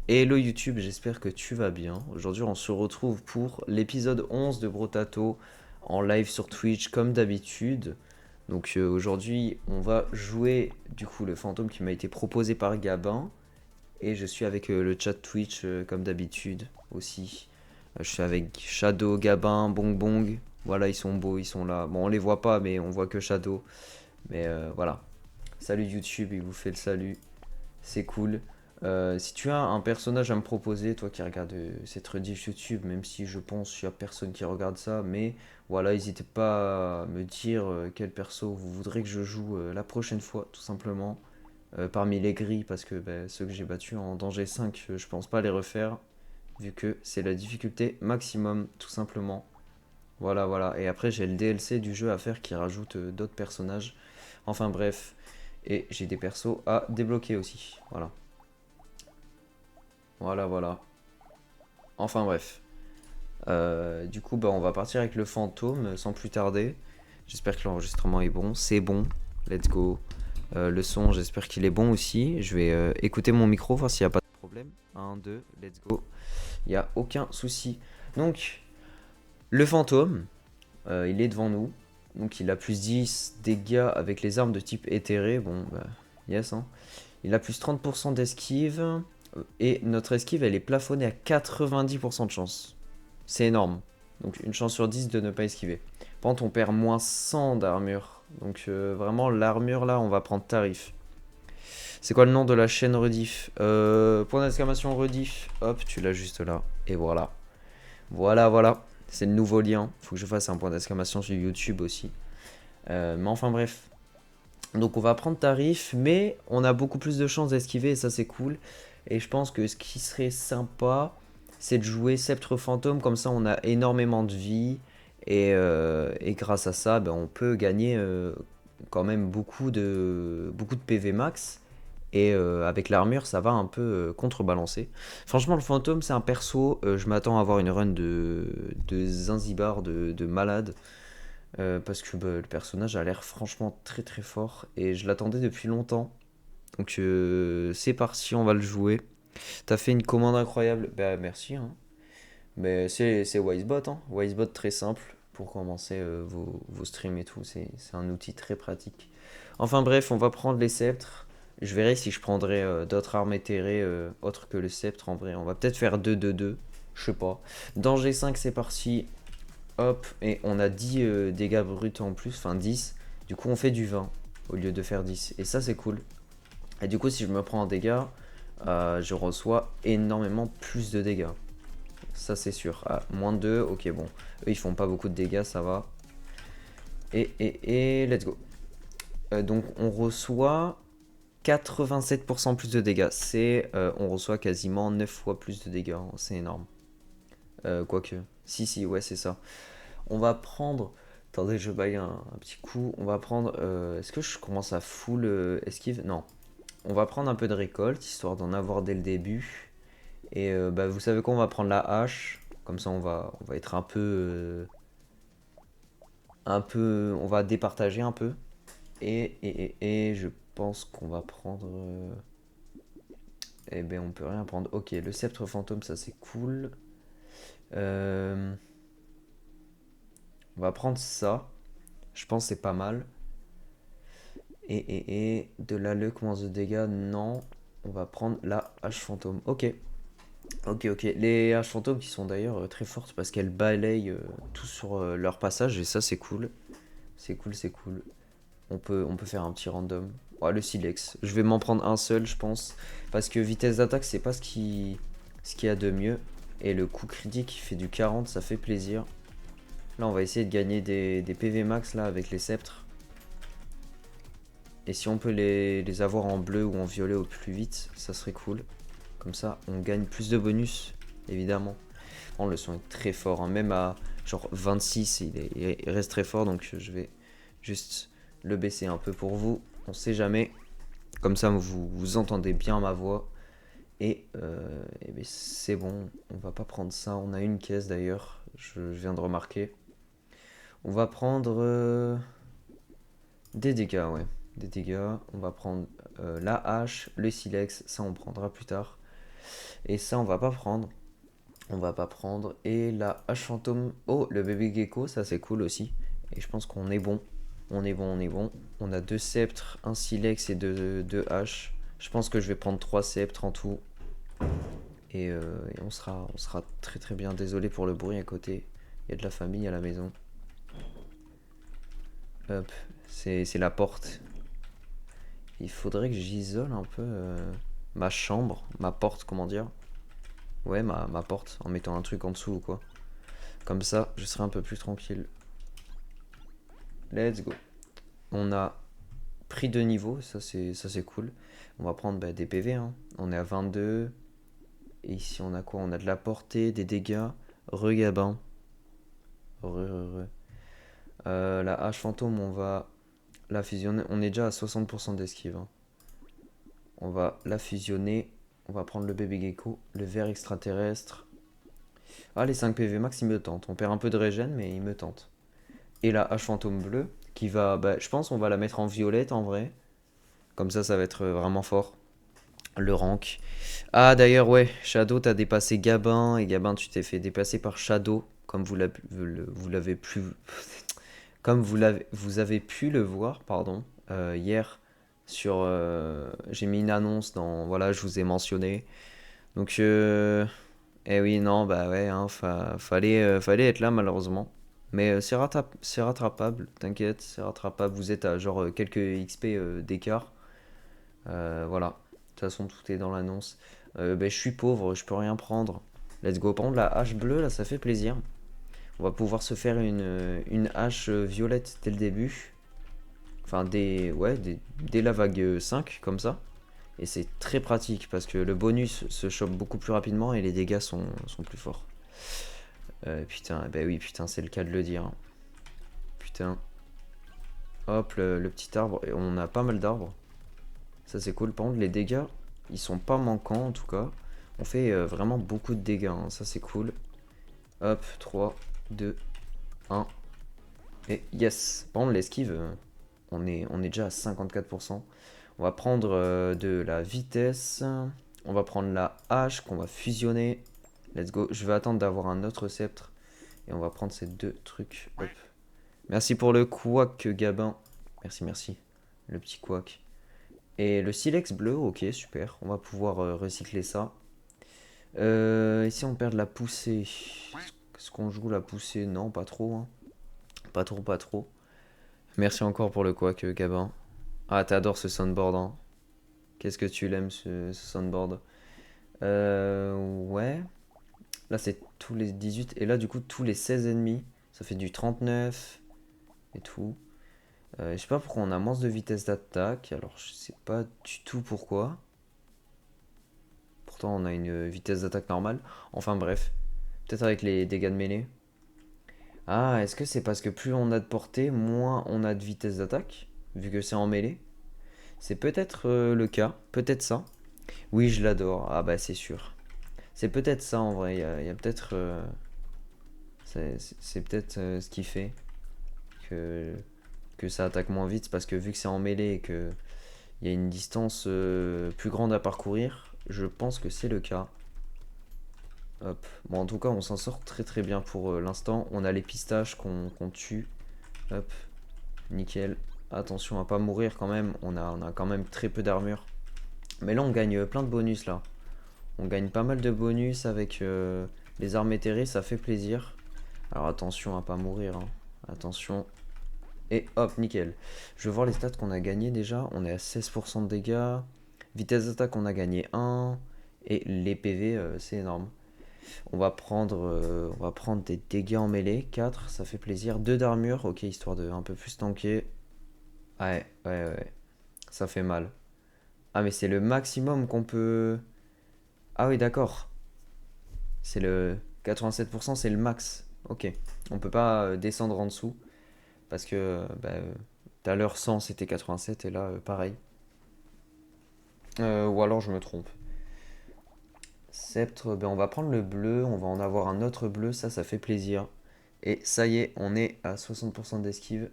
Hello YouTube, j'espère que tu vas bien. Aujourd'hui, on se retrouve pour l'épisode 11 de Brotato en live sur Twitch comme d'habitude. Donc aujourd'hui, on va jouer du coup le fantôme qui m'a été proposé par Gabin. Et je suis avec le chat Twitch comme d'habitude aussi. Je suis avec Shadow, Gabin, Bong Bong. Voilà, ils sont beaux, ils sont là. Bon, on les voit pas, mais on voit que Shadow. Mais voilà. Salut YouTube, il vous fait le salut. C'est cool. Si tu as un personnage à me proposer, toi qui regardes cette rediff YouTube, même si je pense qu'il n'y a personne qui regarde ça, mais voilà, n'hésitez pas à me dire quel perso vous voudrez que je joue la prochaine fois, tout simplement. Parmi les gris, parce que ceux que j'ai battus en danger 5, je pense pas les refaire, vu que c'est la difficulté maximum, tout simplement. Voilà, voilà. Et après, j'ai le DLC du jeu à faire qui rajoute d'autres personnages. Enfin bref. Et j'ai des persos à débloquer aussi. Voilà. Voilà, voilà. Enfin bref. Du coup, on va partir avec le fantôme sans plus tarder. J'espère que l'enregistrement est bon. C'est bon. Let's go. Le son, j'espère qu'il est bon aussi. Je vais écouter mon micro, voir s'il n'y a pas de problème. Un, 2, let's go. Il n'y a aucun souci. Donc, le fantôme, il est devant nous. Donc, il a plus 10 dégâts avec les armes de type éthéré. Bon, yes, hein. Il a plus 30% d'esquive. Et notre esquive, elle est plafonnée à 90% de chance. C'est énorme. Donc une chance sur 10 de ne pas esquiver. Par contre, on perd moins 100 d'armure. Donc vraiment, l'armure, là, on va prendre tarif. C'est quoi le nom de la chaîne rediff Point d'exclamation rediff. Hop, tu l'as juste là. Et voilà. Voilà, voilà. C'est le nouveau lien. Faut que je fasse un point d'exclamation sur YouTube aussi. Mais enfin bref. Donc on va prendre tarif, mais on a beaucoup plus de chances d'esquiver et ça c'est cool. Et je pense que ce qui serait sympa, c'est de jouer Sceptre Fantôme, comme ça on a énormément de vie. Et grâce à ça, on peut gagner quand même beaucoup de PV max. Et avec l'armure, ça va un peu contrebalancer. Franchement, le fantôme, c'est un perso. Je m'attends à avoir une run de Zanzibar, de malade. Parce que le personnage a l'air franchement très très fort et je l'attendais depuis longtemps. Donc c'est parti, on va le jouer. T'as fait une commande incroyable, bah merci. Hein. Mais c'est Wisebot, hein. Wisebot très simple pour commencer vos streams et tout. C'est un outil très pratique. Enfin bref, on va prendre les sceptres. Je verrai si je prendrai d'autres armes éthérées autres que le sceptre en vrai. On va peut-être faire 2-2-2. Je sais pas. Danger 5, c'est parti. Hop, et on a 10 dégâts bruts en plus, enfin 10. Du coup, on fait du 20 au lieu de faire 10. Et ça, c'est cool. Et du coup, si je me prends en dégâts, je reçois énormément plus de dégâts. Ça, c'est sûr. Ah, moins 2, ok, bon. Eux, ils font pas beaucoup de dégâts, ça va. Et let's go. Donc, on reçoit 87% plus de dégâts. On reçoit quasiment 9 fois plus de dégâts. Hein. C'est énorme. Quoique. Si, si, ouais, c'est ça. On va prendre. Attendez, je baille un petit coup. On va prendre. Est-ce que je commence à full esquive? Non. On va prendre un peu de récolte, histoire d'en avoir dès le début. Et vous savez quoi? On va prendre la hache. Comme ça, on va être un peu. Un peu. On va départager un peu. Et je pense qu'on va prendre. Eh ben, on peut rien prendre. Ok, le sceptre fantôme, ça c'est cool. Euh, on va prendre ça. Je pense que c'est pas mal. Et de la luck moins de dégâts, non. On va prendre la hache fantôme. Ok, ok, ok. Les haches fantômes qui sont d'ailleurs très fortes parce qu'elles balayent tout sur leur passage et ça c'est cool. C'est cool, c'est cool. On peut faire un petit random. Ouais, le silex. Je vais m'en prendre un seul, je pense. Parce que vitesse d'attaque, c'est pas ce qu'il y a de mieux. Et le coup critique qui fait du 40, ça fait plaisir. Là, on va essayer de gagner des PV max là avec les sceptres. Et si on peut les avoir en bleu ou en violet au plus vite, ça serait cool. Comme ça, on gagne plus de bonus, évidemment. Oh, le son est très fort, hein. Même à genre 26, il reste très fort. Donc je vais juste le baisser un peu pour vous. On sait jamais. Comme ça, vous entendez bien ma voix. Et ben, c'est bon, on va pas prendre ça. On a une caisse d'ailleurs, je viens de remarquer. On va prendre des dégâts, ouais. Des dégâts. On va prendre la hache, le silex, ça on prendra plus tard. Et ça, on va pas prendre. On va pas prendre. Et la hache fantôme. Oh, le bébé gecko, ça c'est cool aussi. Et je pense qu'on est bon. On est bon, on est bon. On a deux sceptres, un silex et deux haches. Je pense que je vais prendre trois sceptres en tout. Et on sera très très bien. Désolé pour le bruit à côté. Il y a de la famille à la maison. Hop, c'est la porte. Il faudrait que j'isole un peu ma chambre, ma porte, comment dire. Ouais, ma porte, en mettant un truc en dessous ou quoi. Comme ça, je serai un peu plus tranquille. Let's go. On a pris 2 niveaux, ça c'est cool. On va prendre bah, des PV, hein. On est à 22. Et ici, on a quoi? On a de la portée, des dégâts. Regabin. La hache fantôme, on va la fusionner. On est déjà à 60% d'esquive, hein. On va la fusionner. On va prendre le bébé gecko, le ver extraterrestre. Ah, les 5 PV max, il me tente. On perd un peu de régène, mais il me tente. Et la hache fantôme bleue, qui va. Bah, je pense on va la mettre en violette en vrai. Comme ça va être vraiment fort. Le rank. Ah, d'ailleurs, ouais, Shadow, t'as dépassé Gabin. Et Gabin, tu t'es fait dépasser par Shadow. Comme vous l'avez plus. Comme vous avez pu le voir, pardon, hier. J'ai mis une annonce dans. Voilà, je vous ai mentionné. Donc, eh oui, non, bah ouais, hein, fallait être là malheureusement. Mais c'est rattrapable, t'inquiète, c'est rattrapable. Vous êtes à genre quelques XP d'écart. Voilà, de toute façon, tout est dans l'annonce. Ben, je suis pauvre, je peux rien prendre. Let's go. Par contre, la hache bleue, là, ça fait plaisir. On va pouvoir se faire une hache violette dès le début. Enfin, ouais, dès la vague 5, comme ça. Et c'est très pratique parce que le bonus se chope beaucoup plus rapidement et les dégâts sont plus forts. Putain, bah oui, putain, c'est le cas de le dire, hein. Putain. Hop, le petit arbre. Et on a pas mal d'arbres. Ça, c'est cool. Par contre, les dégâts, ils sont pas manquants en tout cas. On fait vraiment beaucoup de dégâts, hein. Ça, c'est cool. Hop, 3, 2, 1. Et yes. Par contre, l'esquive, on est déjà à 54%. On va prendre de la vitesse. On va prendre la hache qu'on va fusionner. Let's go. Je vais attendre d'avoir un autre sceptre. Et on va prendre ces deux trucs. Hop. Merci pour le couac, Gabin. Merci, merci. Le petit couac. Et le silex bleu, ok, super. On va pouvoir recycler ça. Ici, on perd de la poussée. Est-ce qu'on joue la poussée? Non, pas trop, hein. Pas trop, pas trop. Merci encore pour le couac, Gabin. Ah, t'adores ce soundboard, hein. Qu'est-ce que tu l'aimes, ce soundboard? Ouais. Là, c'est tous les 18. Et là, du coup, tous les 16 ennemis. Ça fait du 39 et tout. Je sais pas pourquoi on a moins de vitesse d'attaque. Alors, je sais pas du tout pourquoi. Pourtant, on a une vitesse d'attaque normale. Enfin, bref. Peut-être avec les dégâts de mêlée. Ah, est-ce que c'est parce que plus on a de portée, moins on a de vitesse d'attaque? Vu que c'est en mêlée? C'est peut-être le cas. Peut-être ça. Oui, je l'adore. Ah, bah, c'est sûr. C'est peut-être ça en vrai. Il y a peut-être. C'est peut-être ce qui fait que, que ça attaque moins vite. Parce que vu que c'est en mêlée et qu'il y a une distance plus grande à parcourir, je pense que c'est le cas. Hop. Bon, en tout cas, on s'en sort très très bien pour l'instant. On a les pistaches qu'on tue. Hop. Nickel. Attention à pas mourir quand même. On a quand même très peu d'armure. Mais là, on gagne plein de bonus là. On gagne pas mal de bonus avec les armes éthérées. Ça fait plaisir. Alors attention à pas mourir, hein. Attention. Et hop, nickel. Je veux voir les stats qu'on a gagné déjà. On est à 16% de dégâts. Vitesse d'attaque, on a gagné 1. Et les PV, c'est énorme. On va prendre des dégâts en mêlée. 4, ça fait plaisir. 2 d'armure, ok, histoire de un peu plus tanker. Ouais, ouais, ouais. Ça fait mal. Ah, mais c'est le maximum qu'on peut. Ah, oui, d'accord. C'est le 87%, c'est le max. Ok. On peut pas descendre en dessous. Parce que bah, tout à l'heure 100 c'était 87 et là pareil. Ou alors je me trompe. Sceptre, ben on va prendre le bleu, on va en avoir un autre bleu, ça fait plaisir. Et ça y est, on est à 60% d'esquive.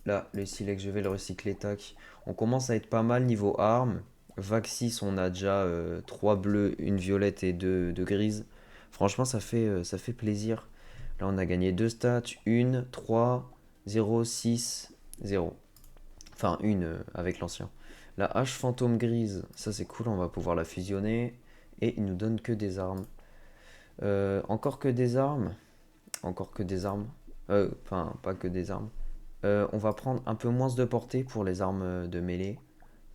Là, le silex, je vais le recycler, tac. On commence à être pas mal niveau armes. Vague 6, on a déjà 3 bleus, une violette et 2 de grises. Franchement, ça fait plaisir. Là, on a gagné 2 stats, 1, 3, 0, 6, 0. Enfin, une avec l'ancien. La hache fantôme grise, ça c'est cool, on va pouvoir la fusionner. Et il nous donne que des armes. Encore que des armes. Encore que des armes. Enfin, pas que des armes. On va prendre un peu moins de portée pour les armes de mêlée.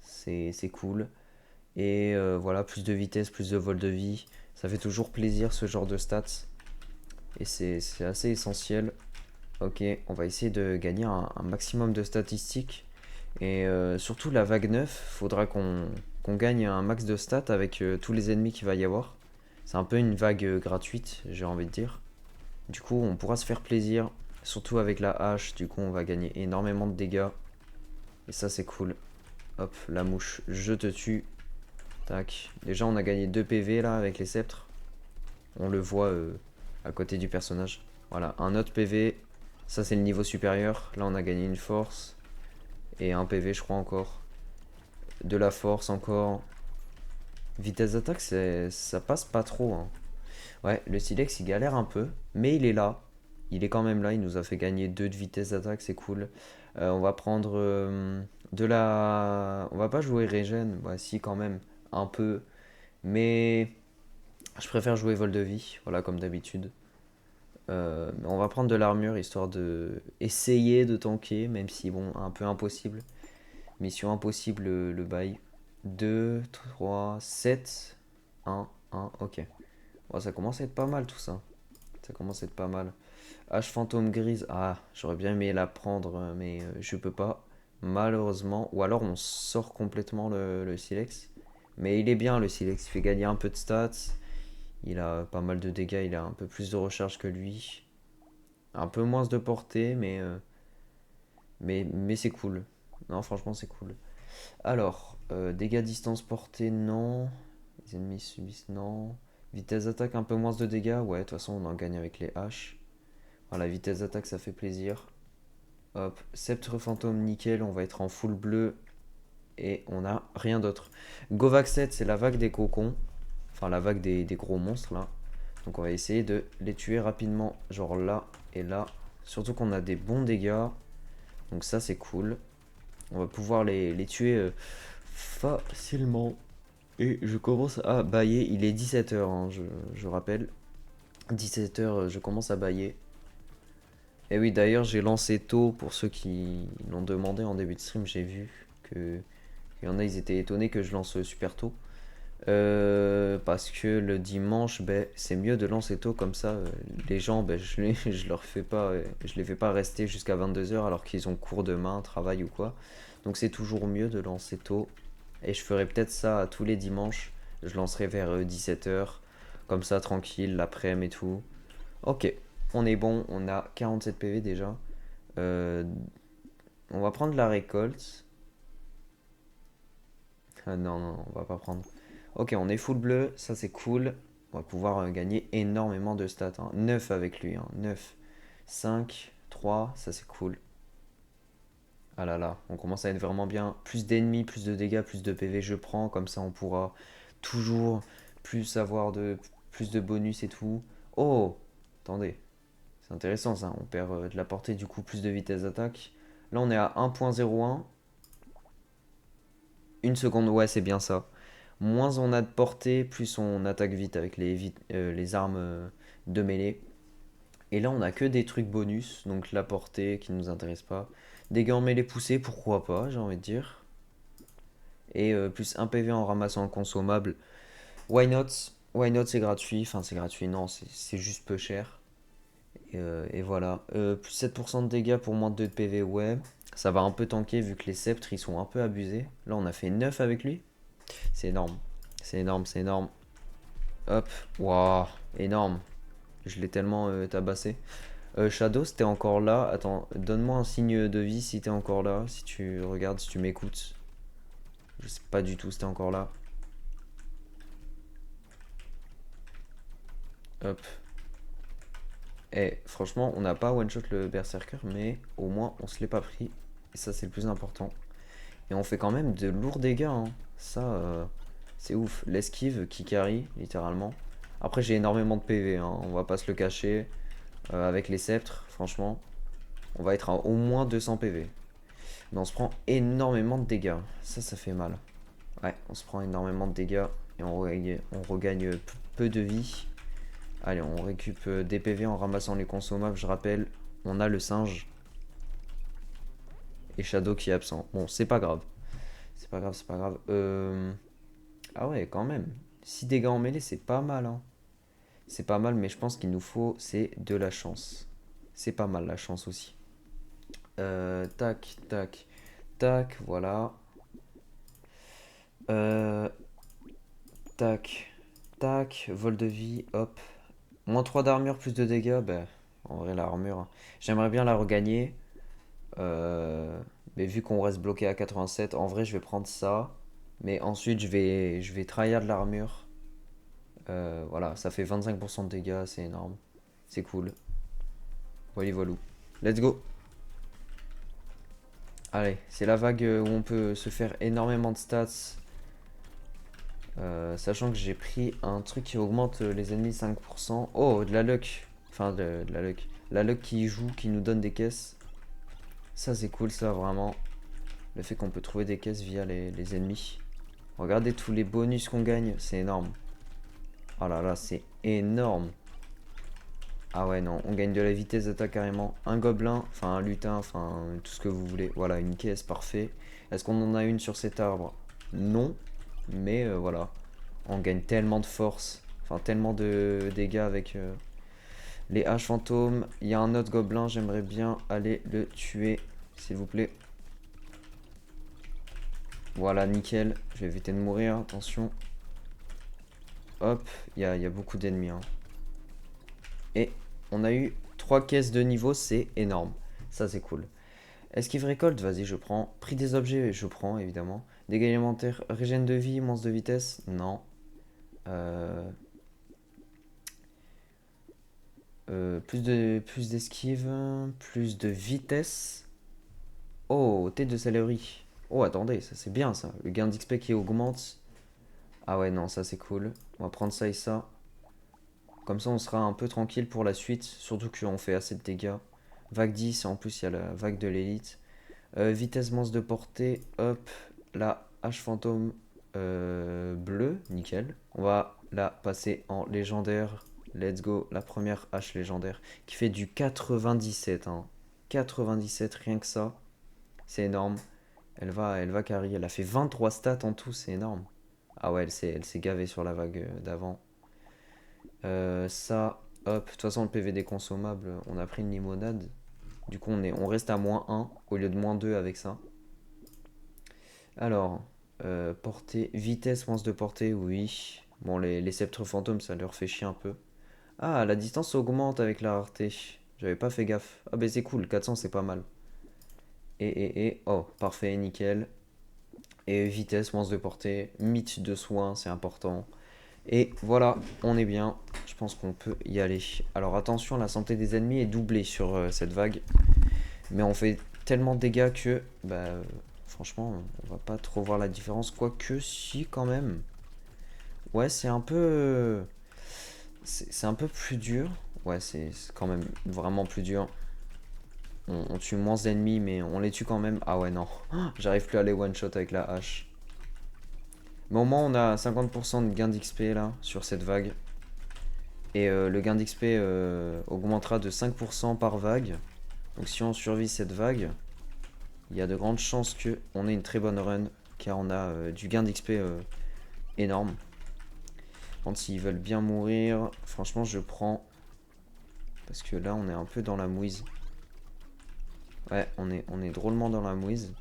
C'est cool. Et voilà, plus de vitesse, plus de vol de vie. Ça fait toujours plaisir ce genre de stats. Et c'est assez essentiel. Ok, on va essayer de gagner un maximum de statistiques. Et surtout la vague 9, faudra qu'on gagne un max de stats avec tous les ennemis qu'il va y avoir. C'est un peu une vague gratuite, j'ai envie de dire. Du coup, on pourra se faire plaisir. Surtout avec la hache, du coup, on va gagner énormément de dégâts. Et ça, c'est cool. Hop, la mouche, je te tue. Tac. Déjà, on a gagné 2 PV là avec les sceptres. On le voit à côté du personnage. Voilà, un autre PV. Ça, c'est le niveau supérieur. Là, on a gagné une force. Et un PV, je crois, encore. De la force encore. Vitesse d'attaque, ça passe pas trop, hein. Ouais, le Silex, il galère un peu. Mais il est là. Il est quand même là. Il nous a fait gagner 2 de vitesse d'attaque. C'est cool. On va prendre de la... On va pas jouer Regen. Ouais, si, quand même. Un peu. Mais je préfère jouer vol de vie. Voilà, comme d'habitude. On va prendre de l'armure histoire de essayer de tanker, même si bon, un peu impossible. Mission impossible le bail. 2, 3, 7, 1, 1, ok. Bon, ça commence à être pas mal tout ça. Ça commence à être pas mal. Hache fantôme grise, ah, j'aurais bien aimé la prendre, mais je peux pas. Malheureusement. Ou alors on sort complètement le Silex. Mais il est bien le Silex, il fait gagner un peu de stats. Il a pas mal de dégâts, il a un peu plus de recharge que lui. Un peu moins de portée, mais c'est cool. Non, franchement, c'est cool. Alors, dégâts distance portée, non. Les ennemis subissent, non. Vitesse d'attaque, un peu moins de dégâts. Ouais, de toute façon, on en gagne avec les haches. Voilà, vitesse d'attaque, ça fait plaisir. Hop, sceptre fantôme, nickel. On va être en full bleu. Et on a rien d'autre. Govax 7, c'est la vague des cocons. Enfin, la vague des gros monstres, là. Donc, on va essayer de les tuer rapidement. Genre là et là. Surtout qu'on a des bons dégâts. Donc, ça, c'est cool. On va pouvoir les tuer facilement. Et je commence à bailler. Il est 17h, hein, je rappelle. 17h, je commence à bailler. Et oui, d'ailleurs, j'ai lancé tôt pour ceux qui l'ont demandé en début de stream. J'ai vu que il y en a, ils étaient étonnés que je lance super tôt. Parce que le dimanche, ben, c'est mieux de lancer tôt comme ça. Les gens, ben, je leur fais pas, je les fais pas rester jusqu'à 22h alors qu'ils ont cours demain, travail ou quoi. Donc c'est toujours mieux de lancer tôt. Et je ferai peut-être ça tous les dimanches. Je lancerai vers 17h. Comme ça, tranquille, l'après-midi et tout. Ok, on est bon. On a 47 PV déjà. Euh, on va prendre la récolte. Ah non, non, on va pas prendre. Ok, on est full bleu. Ça, c'est cool. On va pouvoir gagner énormément de stats, hein. 9 avec lui, hein. 9, 5, 3. Ça, c'est cool. Ah là là, on commence à être vraiment bien. Plus d'ennemis, plus de dégâts, plus de PV, je prends. Comme ça, on pourra toujours plus avoir plus de bonus et tout. Oh, attendez, c'est intéressant ça. On perd de la portée, du coup, plus de vitesse d'attaque. Là, on est à 1.01. Une seconde, ouais, c'est bien ça. Moins on a de portée, plus on attaque vite avec les armes de mêlée. Et là, on a que des trucs bonus, donc la portée qui ne nous intéresse pas. Dégâts en mêlée poussée, pourquoi pas, j'ai envie de dire. Et plus un PV en ramassant le consommable. Why not? Why not, c'est gratuit. Enfin, c'est gratuit, non, c'est juste peu cher. Et voilà. Plus 7% de dégâts pour moins de 2 de PV, ouais. Ça va un peu tanker vu que les sceptres ils sont un peu abusés. Là, on a fait 9 avec lui. C'est énorme. C'est énorme, c'est énorme. Hop. Waouh. Énorme. Je l'ai tellement tabassé. Shadow, c'était encore là. Attends, donne-moi un signe de vie si t'es encore là. Si tu regardes, si tu m'écoutes. Je sais pas du tout si t'es encore là. Hop. Et franchement, on n'a pas one-shot le Berserker, mais au moins on se l'est pas pris. Et ça, c'est le plus important. Et on fait quand même de lourds dégâts, hein. Ça, c'est ouf. L'esquive qui carry, littéralement. Après, j'ai énormément de PV, hein. On va pas se le cacher. Avec les sceptres, franchement, on va être à au moins 200 PV. Mais on se prend énormément de dégâts. Ça fait mal. Ouais, on se prend énormément de dégâts. Et on regagne peu de vie. Allez, on récup des PV en ramassant les consommables. Je rappelle, on a le singe. Et Shadow qui est absent. Bon, c'est pas grave. C'est pas grave, c'est pas grave. Ah ouais, quand même. 6 dégâts en mêlée, c'est pas mal, hein. C'est pas mal, mais je pense qu'il nous faut, c'est de la chance. C'est pas mal, la chance aussi. Tac, tac, tac, voilà. Euh, tac, tac, vol de vie, hop. Moins 3 d'armure, plus de dégâts, ben, en vrai, l'armure, hein. J'aimerais bien la regagner. Euh, mais vu qu'on reste bloqué à 87, en vrai, je vais prendre ça. Mais ensuite, je vais tryhard l'armure. Voilà, ça fait 25% de dégâts, c'est énorme. C'est cool. Voilà, voilà. Let's go. Allez, c'est la vague où on peut se faire énormément de stats. Sachant que j'ai pris un truc qui augmente les ennemis 5%. Oh, de la luck. Enfin, de la luck. La luck qui joue, qui nous donne des caisses. Ça, c'est cool, ça, vraiment. Le fait qu'on peut trouver des caisses via les ennemis. Regardez tous les bonus qu'on gagne, c'est énorme. Oh là là, c'est énorme. Ah ouais, non, on gagne de la vitesse d'attaque carrément. Un gobelin, enfin un lutin, enfin tout ce que vous voulez. Voilà, une caisse, parfait. Est-ce qu'on en a une sur cet arbre? Non, mais voilà. On gagne tellement de force, enfin tellement de dégâts avec les haches fantômes. Il y a un autre gobelin, j'aimerais bien aller le tuer, s'il vous plaît. Voilà, nickel. Je vais éviter de mourir, attention. Hop, il y a beaucoup d'ennemis, hein. Et on a eu 3 caisses de niveau, c'est énorme. Ça, c'est cool. Esquive récolte, vas-y, je prends. Prix des objets, je prends, évidemment. Dégâts élémentaires, régène de vie, monstre de vitesse, non. Euh, plus d'esquive, plus de vitesse. Oh, tête de céleri. Oh, attendez, ça c'est bien ça. Le gain d'XP qui augmente. Ah ouais, non, ça c'est cool. On va prendre ça et ça. Comme ça, on sera un peu tranquille pour la suite. Surtout qu'on fait assez de dégâts. Vague 10, et en plus, il y a la vague de l'élite. Vitesse monstre de portée. Hop, la hache fantôme bleue. Nickel. On va la passer en légendaire. Let's go. La première hache légendaire qui fait du 97, hein. 97, rien que ça. C'est énorme. Elle va carry. Elle a fait 23 stats en tout, c'est énorme. Ah ouais, elle s'est gavée sur la vague d'avant. Ça, hop. De toute façon, le PVD consommable, on a pris une limonade. Du coup, on reste à -1 au lieu de -2 avec ça. Alors, portée, vitesse, lance de portée, oui. Bon, les sceptres fantômes, ça leur fait chier un peu. Ah, la distance augmente avec la rareté. J'avais pas fait gaffe. Ah, ben c'est cool, 400 c'est pas mal. Oh, parfait, nickel. Et vitesse, lance de portée, mythe de soin, c'est important. Et voilà, on est bien. Je pense qu'on peut y aller. Alors attention, la santé des ennemis est doublée sur cette vague. Mais on fait tellement de dégâts que, bah, franchement, on va pas trop voir la différence. Quoique, si, quand même. Ouais, c'est un peu. C'est un peu plus dur. Ouais, c'est quand même vraiment plus dur. On tue moins d'ennemis, mais on les tue quand même. Ah ouais, non. J'arrive plus à les one-shot avec la hache. Mais au moins, on a 50% de gain d'XP là, sur cette vague. Et le gain d'XP augmentera de 5% par vague. Donc si on survit cette vague, il y a de grandes chances qu'on ait une très bonne run, car on a du gain d'XP énorme. Quand s'ils veulent bien mourir, franchement je prends, parce que là on est un peu dans la mouise. Ouais, on est drôlement dans la mouise.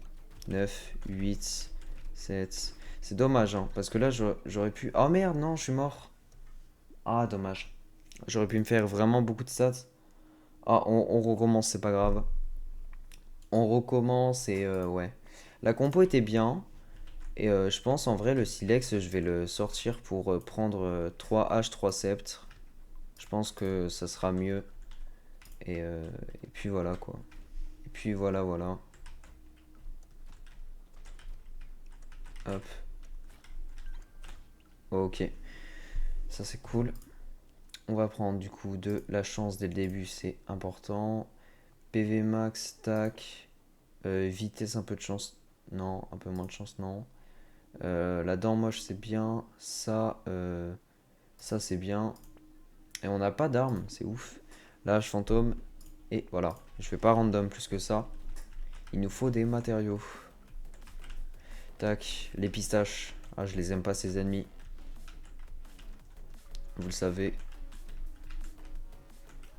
9, 8, 7... C'est dommage, hein, parce que là j'aurais pu... Oh merde, non, je suis mort. Ah, dommage. J'aurais pu me faire vraiment beaucoup de stats. Ah, on recommence, c'est pas grave. On recommence et ouais. La compo était bien. Et je pense en vrai le silex je vais le sortir pour prendre 3 H, 3 sceptres. Je pense que ça sera mieux. Et puis voilà quoi. Et puis voilà voilà. Hop. Ok. Ça c'est cool. On va prendre du coup de la chance dès le début, c'est important. PV max, tac. Vitesse, un peu de chance. Non, un peu moins de chance, non. La dent moche, c'est bien. Ça c'est bien. Et on n'a pas d'armes, c'est ouf. L'âge fantôme. Et voilà. Je fais pas random plus que ça. Il nous faut des matériaux. Tac. Les pistaches. Ah, je les aime pas, ces ennemis. Vous le savez.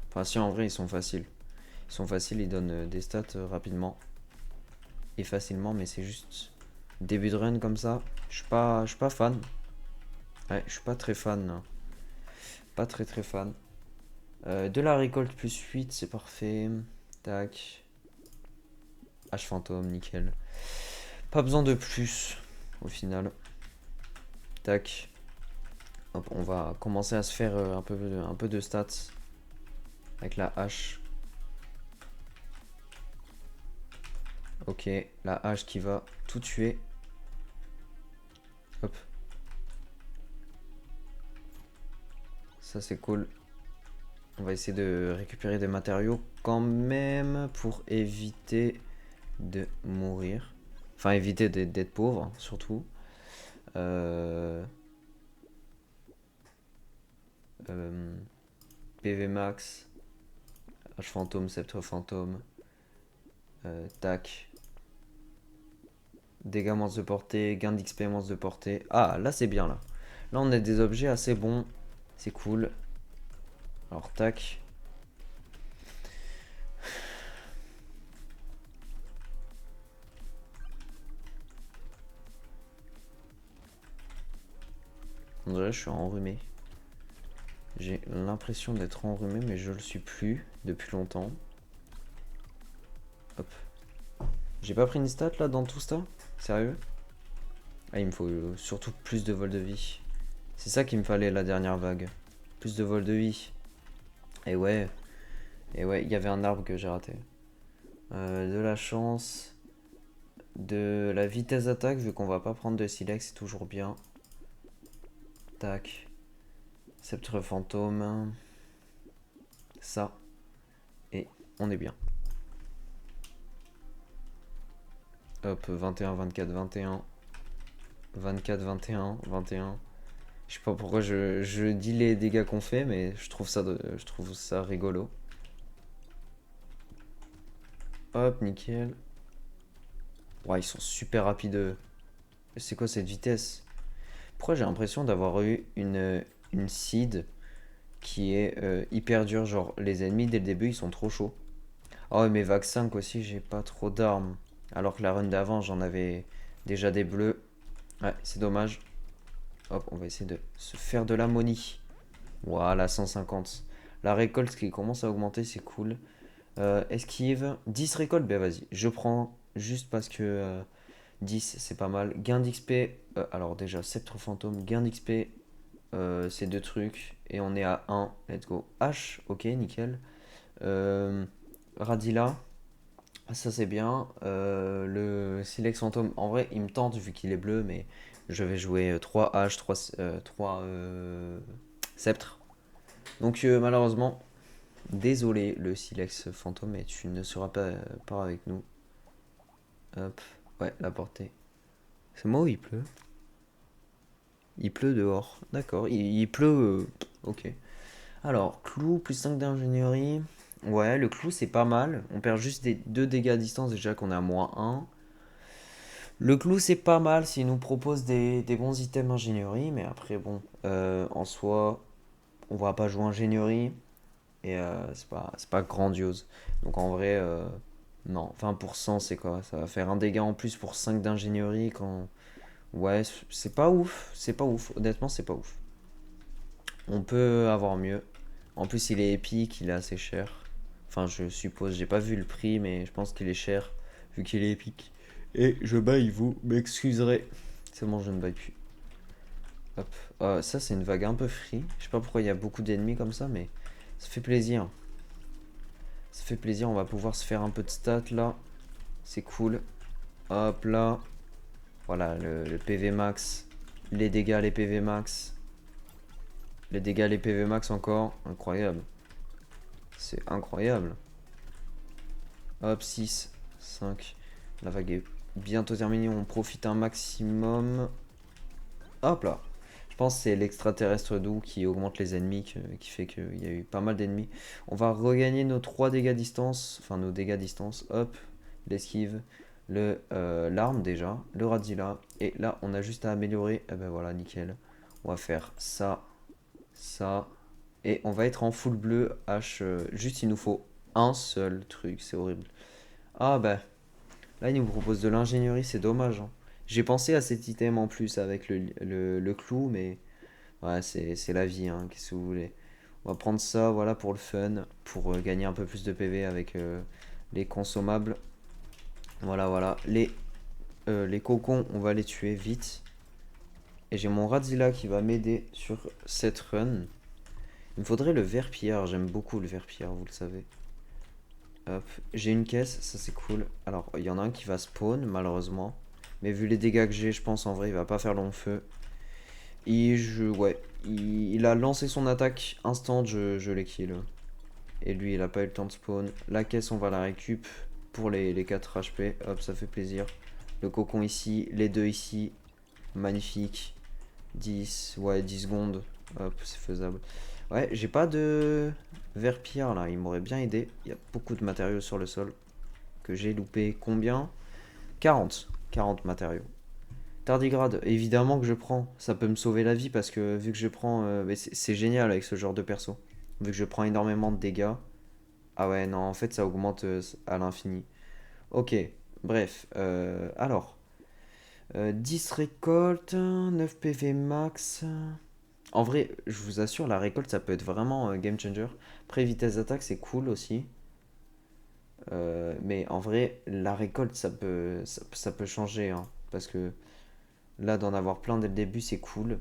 Enfin, si, en vrai, ils sont faciles. Ils sont faciles, ils donnent des stats rapidement. Et facilement, mais c'est juste début de run comme ça. Je suis pas fan. Ouais, je suis pas très fan. Hein. Pas très très fan. De la récolte plus 8, c'est parfait. Tac. H fantôme, nickel. Pas besoin de plus au final. Tac. Hop, on va commencer à se faire un peu de stats avec la hache. Ok, la hache qui va tout tuer. Hop. Ça c'est cool. On va essayer de récupérer des matériaux quand même pour éviter de mourir. Enfin, éviter d'être pauvre, surtout. Euh, euh, PV max, H fantôme, sceptre fantôme. Tac. Dégâts moins de portée, gain d'XP moins de portée. Ah, là c'est bien là. Là on a des objets assez bons. C'est cool. Alors tac. On dirait que je suis enrhumé. J'ai l'impression d'être enrhumé mais je le suis plus depuis longtemps. Hop. J'ai pas pris une stat là dans tout ça? Sérieux? Ah, il me faut surtout plus de vol de vie. C'est ça qu'il me fallait la dernière vague. Plus de vol de vie. Et ouais. Et ouais, il y avait un arbre que j'ai raté. De la chance. De la vitesse d'attaque, vu qu'on va pas prendre de silex, c'est toujours bien. Tac. Sceptre fantôme. Ça. Et on est bien. Hop, 21, 24, 21. 24, 21, 21. Je sais pas pourquoi je dis les dégâts qu'on fait, mais je trouve ça rigolo. Hop, nickel. Ouais, ils sont super rapides. C'est quoi cette vitesse? Pourquoi j'ai l'impression d'avoir eu une seed qui est hyper dure? Genre, les ennemis dès le début ils sont trop chauds. Oh, mais vague 5 aussi, j'ai pas trop d'armes. Alors que la run d'avant, j'en avais déjà des bleus. Ouais, c'est dommage. Hop, on va essayer de se faire de la money. Voilà, 150. La récolte qui commence à augmenter, c'est cool. Esquive, 10 récoltes, ben vas-y. Je prends juste parce que 10, c'est pas mal. Gain d'XP, alors déjà, sceptre fantôme, gain d'XP, c'est deux trucs. Et on est à 1, let's go. H, ok, nickel. Radila, ça c'est bien. Le Silex fantôme, en vrai, il me tente vu qu'il est bleu, mais je vais jouer 3 H, 3 sceptres. Donc malheureusement, désolé le Silex fantôme, mais tu ne seras pas avec nous. Hop, ouais, la portée. C'est moi ou il pleut? Il pleut dehors, d'accord. Il pleut, ok. Alors, clou, plus 5 d'ingénierie. Ouais, le clou c'est pas mal. On perd juste des 2 dégâts à distance déjà qu'on est à -1. Le clou c'est pas mal s'il nous propose des bons items ingénierie, mais après bon, en soi, on va pas jouer ingénierie et c'est pas grandiose. Donc en vrai, non, 20% c'est quoi? Ça va faire un dégât en plus pour 5 d'ingénierie quand... Ouais, c'est pas ouf, c'est pas ouf, honnêtement c'est pas ouf. On peut avoir mieux. En plus il est épique, il est assez cher. Enfin je suppose, j'ai pas vu le prix mais je pense qu'il est cher vu qu'il est épique. Et je baille, vous m'excuserez. C'est bon, je ne baille plus. Hop. Ça, c'est une vague un peu free. Je sais pas pourquoi il y a beaucoup d'ennemis comme ça, mais ça fait plaisir. Ça fait plaisir, on va pouvoir se faire un peu de stats là. C'est cool. Hop là. Voilà, le PV max, les dégâts, les PV max, les dégâts, les PV max encore. Incroyable. C'est incroyable. Hop, 6, 5. La vague est bientôt terminée. On profite un maximum. Hop là. Je pense que c'est l'extraterrestre doux qui augmente les ennemis, qui fait qu'il y a eu pas mal d'ennemis. On va regagner nos 3 dégâts distance. Enfin, nos dégâts distance. Hop. L'esquive. L'arme déjà. Le radila. Et là, on a juste à améliorer. Et ben voilà, nickel. On va faire ça. Ça. Et on va être en full bleu. Juste, il nous faut un seul truc. C'est horrible. Ah bah. Là, il nous propose de l'ingénierie. C'est dommage, hein. J'ai pensé à cet item en plus avec le clou, mais ouais, c'est la vie, hein, qu'est-ce que vous voulez. On va prendre ça, voilà, pour le fun, pour gagner un peu plus de PV avec les consommables. Voilà, voilà. Les cocons, on va les tuer vite. Et j'ai mon Radzilla qui va m'aider sur cette run. Il me faudrait le verpilleur, j'aime beaucoup le verpilleur, vous le savez. Hop, j'ai une caisse, ça c'est cool. Alors, il y en a un qui va spawn, malheureusement. Mais vu les dégâts que j'ai, je pense en vrai, il va pas faire long feu. Ouais, il a lancé son attaque instant, je l'ai kill. Et lui, il a pas eu le temps de spawn. La caisse, on va la récup pour les 4 HP. Hop, ça fait plaisir. Le cocon ici, les deux ici. Magnifique. 10, ouais, 10 secondes. Hop, c'est faisable. Ouais, j'ai pas de verpilleur là, il m'aurait bien aidé. Il y a beaucoup de matériaux sur le sol que j'ai loupé. Combien? 40 matériaux. Tardigrade, évidemment que je prends. Ça peut me sauver la vie parce que vu que je prends. Mais c'est génial avec ce genre de perso. Vu que je prends énormément de dégâts. Ah ouais, non, en fait, ça augmente à l'infini. Ok, bref. Alors, 10 récoltes, 9 PV max. En vrai, je vous assure, la récolte, ça peut être vraiment game changer. Après, vitesse d'attaque, c'est cool aussi. Mais en vrai, la récolte, ça peut changer, hein, parce que là, d'en avoir plein dès le début, c'est cool.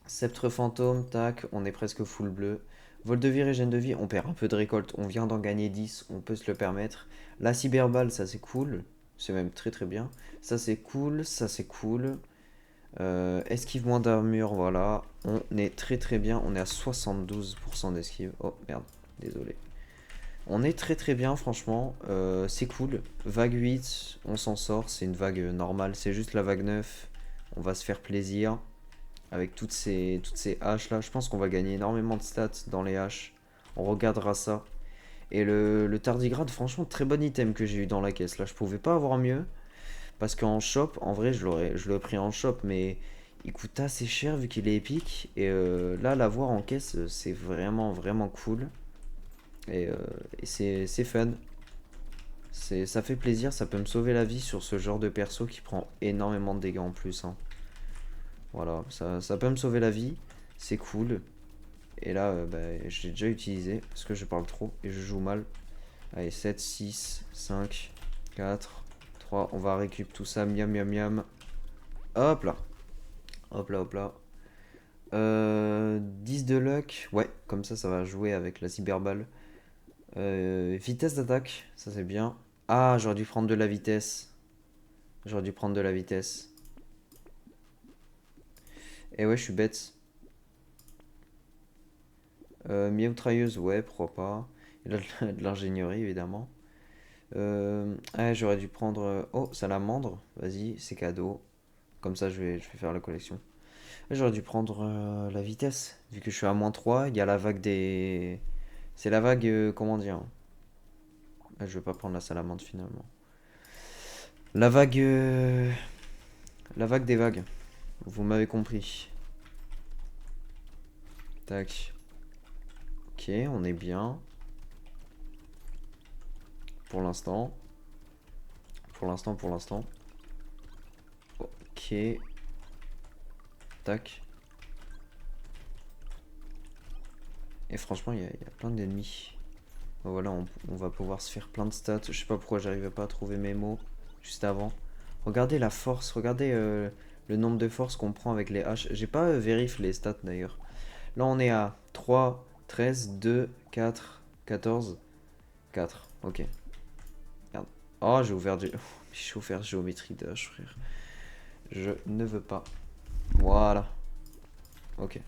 Sceptre fantôme, tac, on est presque full bleu. Vol de vie, régène de vie, on perd un peu de récolte, on vient d'en gagner 10, on peut se le permettre. La cyberballe, ça c'est cool, c'est même très très bien. Ça c'est cool, ça c'est cool. Esquive moins d'armure, voilà. On est très très bien, on est à 72% d'esquive. Oh merde, désolé. On est très très bien, franchement, c'est cool. Vague 8, on s'en sort, c'est une vague normale, c'est juste la vague 9. On va se faire plaisir avec toutes ces haches là. Je pense qu'on va gagner énormément de stats dans les haches. On regardera ça. Et le tardigrade, franchement, très bon item que j'ai eu dans la caisse. Là, je pouvais pas avoir mieux. Parce qu'en shop, en vrai, je l'aurais pris en shop, mais il coûte assez cher vu qu'il est épique. Et là, l'avoir en caisse, c'est vraiment, vraiment cool. Et, euh, et c'est fun. Ça fait plaisir, ça peut me sauver la vie sur ce genre de perso qui prend énormément de dégâts en plus, hein. Voilà, ça peut me sauver la vie. C'est cool. Et là, bah, je l'ai déjà utilisé parce que je parle trop et je joue mal. Allez, 7, 6, 5, 4, 3. On va récup tout ça. Miam, miam, miam. Hop là. Hop là, hop là. 10 de luck. Ouais, comme ça va jouer avec la cyberballe. Vitesse d'attaque. Ça, c'est bien. Ah, j'aurais dû prendre de la vitesse. J'aurais dû prendre de la vitesse. Et ouais, je suis bête. Miautrailleuse, ouais, pourquoi pas. Il a de l'ingénierie, évidemment. Ah, j'aurais dû prendre. Oh, salamandre, vas-y, c'est cadeau. Comme ça, je vais faire la collection. J'aurais dû prendre la vitesse. Vu que je suis à -3, il y a la vague des. C'est la vague. Comment dire? Ah, je vais pas prendre la salamandre finalement. La vague. La vague des vagues. Vous m'avez compris. Tac. Ok, on est bien. Pour l'instant. Pour l'instant, pour l'instant. Ok. Tac. Et franchement, il y a plein d'ennemis. Voilà, on va pouvoir se faire plein de stats. Je sais pas pourquoi j'arrivais pas à trouver mes mots juste avant. Regardez la force, regardez le nombre de forces qu'on prend avec les haches. J'ai pas vérifié les stats d'ailleurs. Là, on est à 3, 13, 2, 4, 14, 4. Ok. Merde. Oh, j'ai ouvert géométrie d'âge, frère. Je ne veux pas. Voilà. Ok.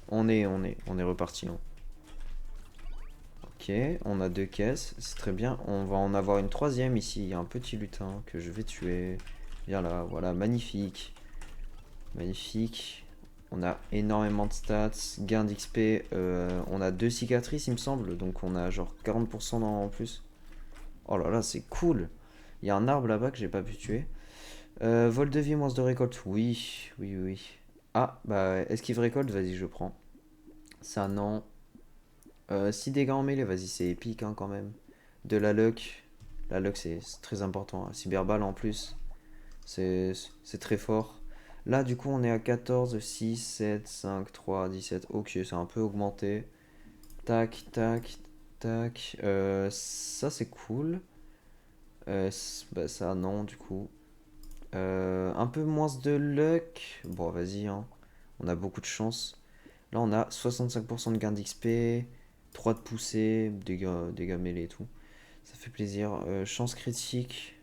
On est reparti. Hein. Ok, on a 2 caisses, c'est très bien. On va en avoir une troisième ici. Il y a un petit lutin que je vais tuer. Viens là, voilà, magnifique. Magnifique. On a énormément de stats, gain d'XP. On a 2 cicatrices, il me semble. Donc on a genre 40% en plus. Oh là là, c'est cool. Il y a un arbre là-bas que j'ai pas pu tuer. Vol de vie, moins de récolte. Oui, oui, oui. Ah, bah, esquive récolte, vas-y, je prends. Ça, non. 6 dégâts en mêlée, vas-y, c'est épique hein, quand même. De la luck. La luck, c'est très important. Hein. Cyberball en plus, c'est très fort. Là, du coup, on est à 14, 6, 7, 5, 3, 17. Ok, c'est un peu augmenté. Tac, tac, tac. Ça, c'est cool. Bah, ça, non, du coup. Un peu moins de luck. Bon, vas-y, hein. On a beaucoup de chance. Là, on a 65% de gain d'XP, 3 de poussée, dégâts mêlés et tout. Ça fait plaisir. Chance critique.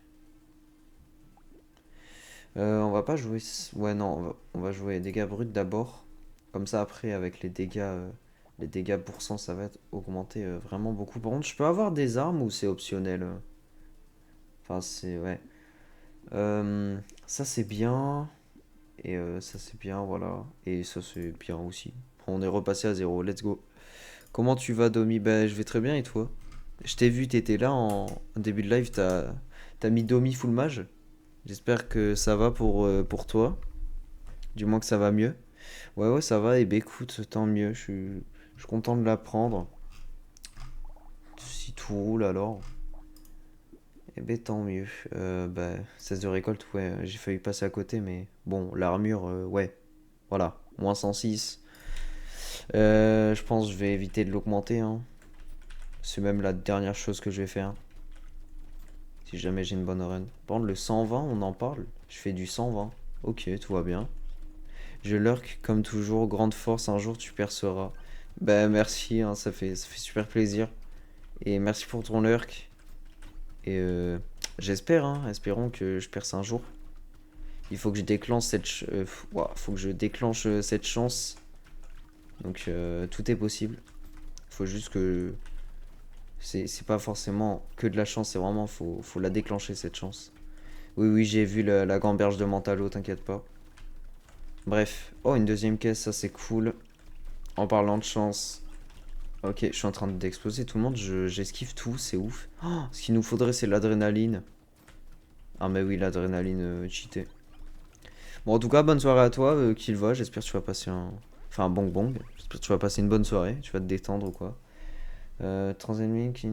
On va pas jouer. Ouais, non, on va jouer dégâts bruts d'abord. Comme ça, après, avec les dégâts pourcent, ça va être augmenté vraiment beaucoup. Par contre, je peux avoir des armes ou c'est optionnel Enfin, c'est. Ouais. Ça, c'est bien. Et ça, c'est bien, voilà. Et ça, c'est bien aussi. On est repassé à zéro. Let's go. Comment tu vas, Domi? Ben, je vais très bien et toi? Je t'ai vu, t'étais là en début de live, t'as mis Domi full mage. J'espère que ça va pour toi. Du moins que ça va mieux. Ouais, ouais, ça va. Et ben écoute, tant mieux. Je suis content de l'apprendre. Si tout roule alors. Et ben tant mieux. Bah, 16 de récolte, ouais, j'ai failli passer à côté, mais bon, l'armure, ouais. Voilà, moins 106. Je pense que je vais éviter de l'augmenter. Hein. C'est même la dernière chose que je vais faire. Si jamais j'ai une bonne run. Par contre, le 120, on en parle. Je fais du 120. Ok, tout va bien. Je lurk comme toujours. Grande force, un jour tu perceras. Ben merci, hein, ça fait super plaisir. Et merci pour ton lurk. Et j'espère, hein, espérons que je perce un jour. Il faut que je déclenche faut que je déclenche cette chance. Donc tout est possible. Il faut juste que c'est pas forcément que de la chance, c'est vraiment faut la déclencher cette chance. Oui oui, j'ai vu la gamberge de Mentalo, t'inquiète pas. Bref, oh une deuxième caisse, ça c'est cool. En parlant de chance, ok, je suis en train d'exploser tout le monde, j'esquive tout, c'est ouf. Oh, ce qu'il nous faudrait c'est l'adrénaline. Ah mais oui, l'adrénaline cheatée. Bon en tout cas, bonne soirée à toi, Killva, j'espère que tu vas passer un... Enfin un bong bong, j'espère que tu vas passer une bonne soirée, tu vas te détendre ou quoi. Transennemi qui...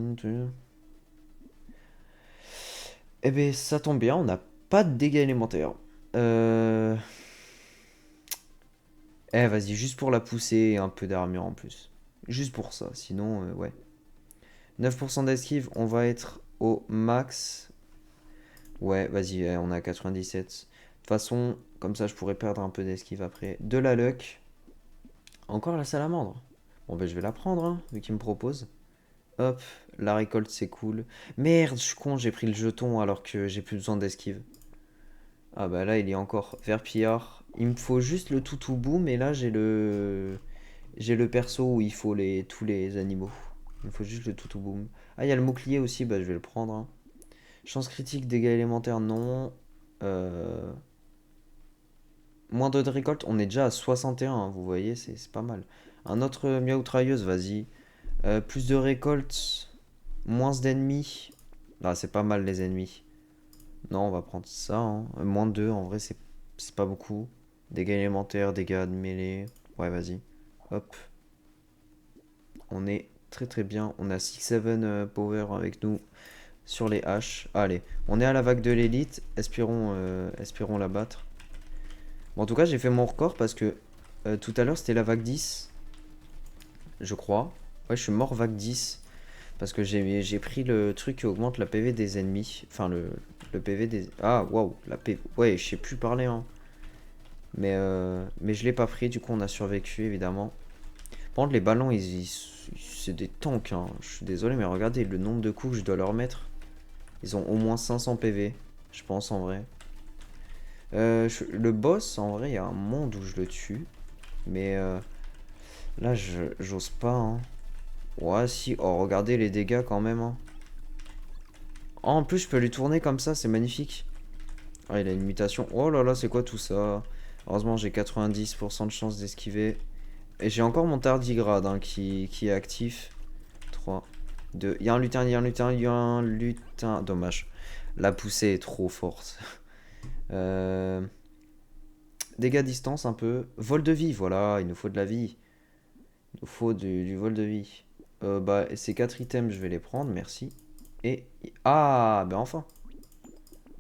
Eh ben ça tombe bien, on n'a pas de dégâts élémentaires. Euh... Eh vas-y, juste pour la pousser et un peu d'armure en plus. Juste pour ça, sinon ouais. 9% d'esquive, on va être au max. Ouais, vas-y, on est à 97. De toute façon, comme ça je pourrais perdre un peu d'esquive après. De la luck. Encore la salamandre. Bon ben je vais la prendre, hein, vu qu'il me propose. Hop, la récolte c'est cool. Merde, je suis con, j'ai pris le jeton alors que j'ai plus besoin d'esquive. Ah bah là il est encore verpillard. Il me faut juste le toutou boom et là j'ai le perso où il faut tous les animaux. Il me faut juste le toutou boom. Ah il y a le bouclier aussi, bah je vais le prendre. Hein. Chance critique, dégâts élémentaires non. Euh, Moins de récolte, on est déjà à 61, hein, vous voyez, c'est pas mal. Un autre miaoutrailleuse, vas-y. Plus de récolte, moins d'ennemis. Ah c'est pas mal les ennemis. Non, on va prendre ça. Hein. Moins de 2, en vrai, c'est pas beaucoup. Dégâts élémentaires, dégâts de mêlée. Ouais, vas-y. Hop. On est très très bien. On a 6-7 power avec nous sur les haches. Allez, on est à la vague de l'élite. Espérons la battre. Bon, en tout cas, j'ai fait mon record parce que tout à l'heure, c'était la vague 10. Je crois. Ouais, je suis mort vague 10. Parce que j'ai pris le truc qui augmente la PV des ennemis. Enfin, le PV des... Ah, waouh, la PV... Ouais, je sais plus parler, hein. Mais je l'ai pas pris, du coup, on a survécu, évidemment. Par contre, les ballons, c'est des tanks, hein. Je suis désolé, mais regardez le nombre de coups que je dois leur mettre. Ils ont au moins 500 PV, je pense, en vrai. Le boss, en vrai, il y a un monde où je le tue. Mais là, j'ose pas. Hein. Ouais, si. Oh, regardez les dégâts quand même. Hein. Oh, en plus, je peux lui tourner comme ça, c'est magnifique. Ah, il a une mutation. Oh là là, c'est quoi tout ça? Heureusement, j'ai 90% de chance d'esquiver. Et j'ai encore mon tardigrade hein, qui est actif. 3, 2. Il y a un lutin, il y a un lutin, il y a un lutin. Dommage. La poussée est trop forte. Euh... Dégâts à distance un peu. Vol de vie, voilà, il nous faut de la vie. Il nous faut du vol de vie. Bah, ces 4 items, je vais les prendre, merci. Et. Ah, ben enfin.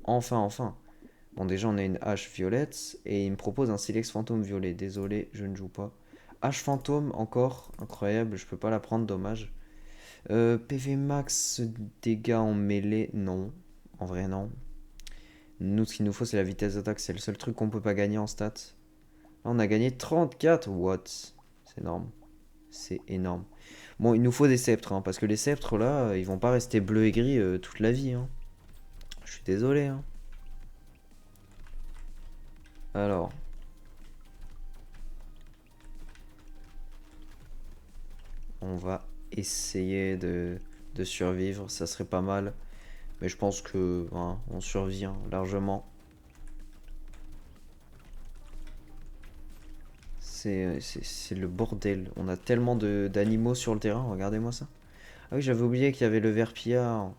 Enfin, enfin. Bon, déjà, on a une hache violette. Et il me propose un Silex fantôme violet. Désolé, je ne joue pas. Hache fantôme, encore. Incroyable, je peux pas la prendre, dommage. PV max, dégâts en mêlée, non. En vrai, non. Nous, ce qu'il nous faut, c'est la vitesse d'attaque. C'est le seul truc qu'on peut pas gagner en stats. Là, on a gagné 34 watts. C'est énorme. C'est énorme. Bon, il nous faut des sceptres, hein, parce que les sceptres, là, ils vont pas rester bleus et gris toute la vie. Hein. Je suis désolé. Hein. Alors, on va essayer de survivre. Ça serait pas mal. Mais je pense que hein, on survit hein, largement. C'est le bordel. On a tellement d'animaux sur le terrain. Regardez-moi ça. Ah oui, j'avais oublié qu'il y avait le verpillard.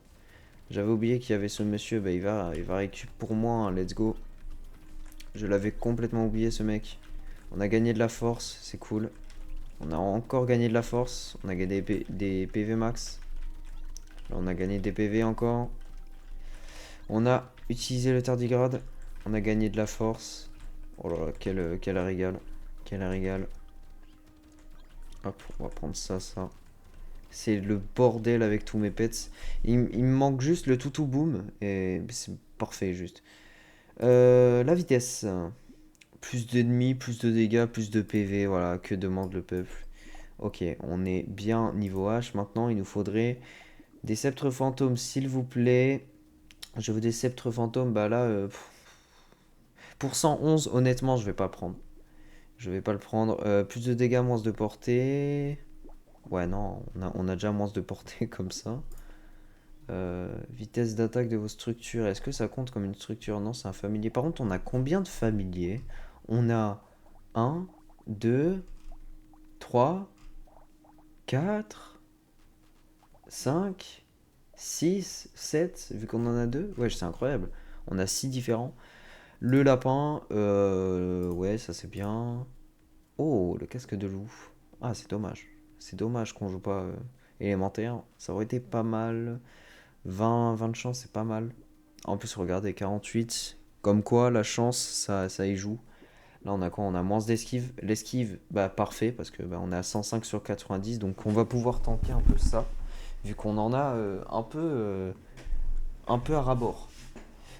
J'avais oublié qu'il y avait ce monsieur. Bah, il va récup pour moi. Hein, let's go. Je l'avais complètement oublié, ce mec. On a gagné de la force. C'est cool. On a encore gagné de la force. On a gagné des PV max. Là, on a gagné des PV encore. On a utilisé le tardigrade. On a gagné de la force. Oh là là, quel régal. Quel régal. Hop, on va prendre ça, ça. C'est le bordel avec tous mes pets. Il me manque juste le toutou boom. Et c'est parfait, juste. La vitesse. Plus d'ennemis, plus de dégâts, plus de PV. Voilà, que demande le peuple. Ok, on est bien niveau H. Maintenant, il nous faudrait des sceptres fantômes, s'il vous plaît. Je veux des sceptres fantômes. Bah là, pour 111, honnêtement, je vais pas prendre. Je vais pas le prendre. Plus de dégâts, moins de portée. Ouais, non, on a déjà moins de portée comme ça. Vitesse d'attaque de vos structures. Est-ce que ça compte comme une structure? Non, c'est un familier. Par contre, on a combien de familiers? On a un, 2, 3, 4, 5, 6, 7. Vu qu'on en a deux. Ouais, c'est incroyable. On a 6 différents. Le lapin, ouais, ça c'est bien. Oh, le casque de loup. Ah, c'est dommage. C'est dommage qu'on joue pas élémentaire. Ça aurait été pas mal. 20 de chance, c'est pas mal. En plus, regardez, 48. Comme quoi, la chance, ça y joue. Là, on a quoi? On a moins d'esquive. L'esquive, bah parfait, parce que bah, on est à 105 sur 90. Donc, on va pouvoir tanker un peu ça. Vu qu'on en a un peu à rabord.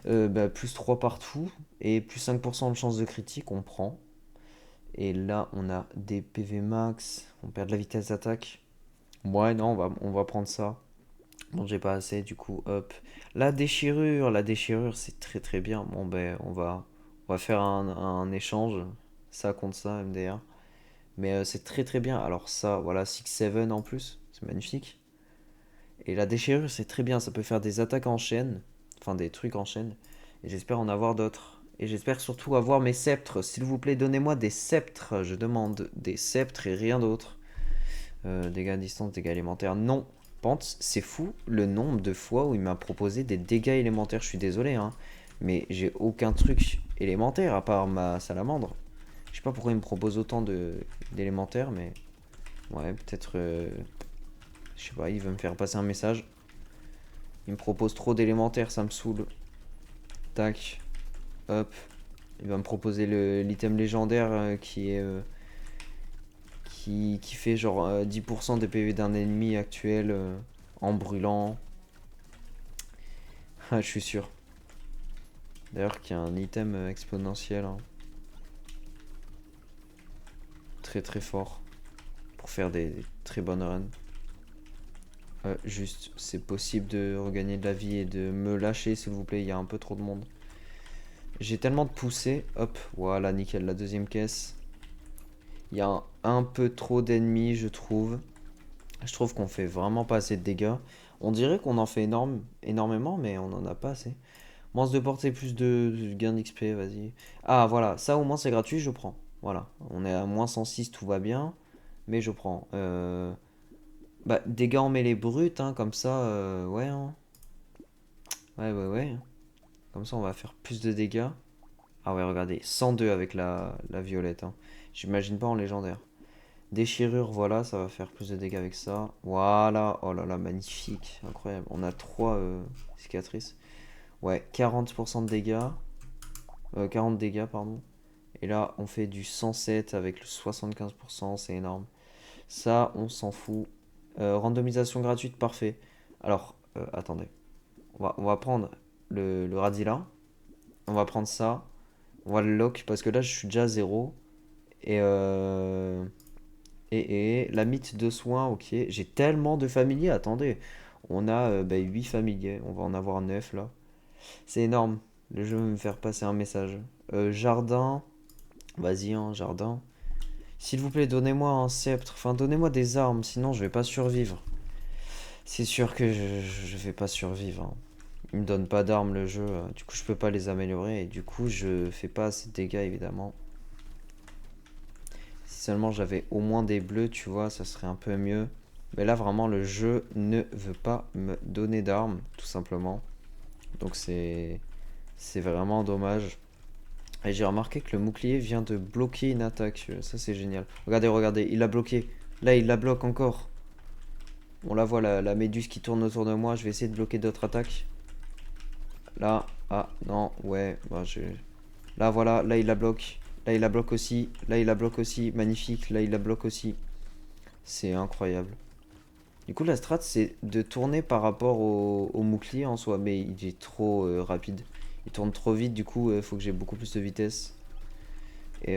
Bah, plus 3 partout. Et plus 5% de chance de critique, on prend. Et là, on a des PV max. On perd de la vitesse d'attaque. Ouais, non, on va prendre ça. Bon, j'ai pas assez, du coup, hop. La déchirure, c'est très très bien. Bon, ben, on va faire un échange. Ça contre ça, MDR. Mais c'est très très bien. Alors, ça, voilà, 6-7 en plus. C'est magnifique. Et la déchirure, c'est très bien. Ça peut faire des attaques en chaîne. Enfin, des trucs en chaîne. Et j'espère en avoir d'autres. Et j'espère surtout avoir mes sceptres. S'il vous plaît, donnez-moi des sceptres. Je demande des sceptres et rien d'autre. Dégâts à distance, dégâts élémentaires. Non. Pente, c'est fou le nombre de fois où il m'a proposé des dégâts élémentaires. Je suis désolé, hein. Mais j'ai aucun truc élémentaire à part ma salamandre. Je sais pas pourquoi il me propose autant d'élémentaires, mais. Ouais, peut-être. Je sais pas, il veut me faire passer un message. Il me propose trop d'élémentaires, ça me saoule. Tac. Hop. Il va me proposer l'item légendaire qui est. Qui fait genre 10% des PV d'un ennemi actuel en brûlant. Ah, je suis sûr. D'ailleurs, qu'il y a un item exponentiel. Hein. Très très fort. Pour faire des très bonnes runs. Juste, c'est possible de regagner de la vie et de me lâcher, s'il vous plaît. Il y a un peu trop de monde. J'ai tellement de poussées. Hop, voilà, nickel, la deuxième caisse. Il y a un peu trop d'ennemis, je trouve. Je trouve qu'on fait vraiment pas assez de dégâts. On dirait qu'on en fait énormément, mais on en a pas assez. Moins de portée, plus de gain d'XP, vas-y. Ah, voilà, ça au moins c'est gratuit, je prends. Voilà, on est à moins 106, tout va bien. Mais je prends. Bah, dégâts en mêlée brute, hein, comme ça, ouais, hein. Ouais. Comme ça, on va faire plus de dégâts. Ah ouais, regardez, 102 avec la violette, hein. J'imagine pas en légendaire. Déchirure, voilà, ça va faire plus de dégâts avec ça. Voilà, oh là là, magnifique, incroyable. On a 3 cicatrices. Ouais, 40% de dégâts. 40 dégâts, pardon. Et là, on fait du 107 avec le 75%, c'est énorme. Ça, on s'en fout. Randomisation gratuite, parfait. Alors, attendez. On va prendre le Radila. On va prendre ça. On va le lock parce que là, je suis déjà à 0. Et, la mythe de soins, ok. J'ai tellement de familiers, attendez. On a 8 familiers. On va en avoir 9 là. C'est énorme. Le jeu veut me faire passer un message. Jardin. Vas-y, hein, jardin. S'il vous plaît, donnez-moi un sceptre. Enfin, donnez-moi des armes, sinon je vais pas survivre. C'est sûr que je vais pas survivre, hein. Il me donne pas d'armes le jeu. Du coup, je peux pas les améliorer. Et du coup, je fais pas assez de dégâts, évidemment. Si seulement j'avais au moins des bleus, tu vois, ça serait un peu mieux. Mais là, vraiment, le jeu ne veut pas me donner d'armes, tout simplement. Donc c'est vraiment dommage. Et j'ai remarqué que le bouclier vient de bloquer une attaque. Ça, c'est génial. Regardez, il l'a bloqué. Là, il la bloque encore. On la voit, la méduse qui tourne autour de moi. Je vais essayer de bloquer d'autres attaques. Là, ah, non, ouais. Bah, là, voilà, là, il la bloque. Là, il la bloque aussi. Là, il la bloque aussi. Magnifique. Là, il la bloque aussi. C'est incroyable. Du coup, la strat, c'est de tourner par rapport au bouclier en soi. Mais il est trop rapide. Il tourne trop vite. Du coup, il faut que j'ai beaucoup plus de vitesse. Et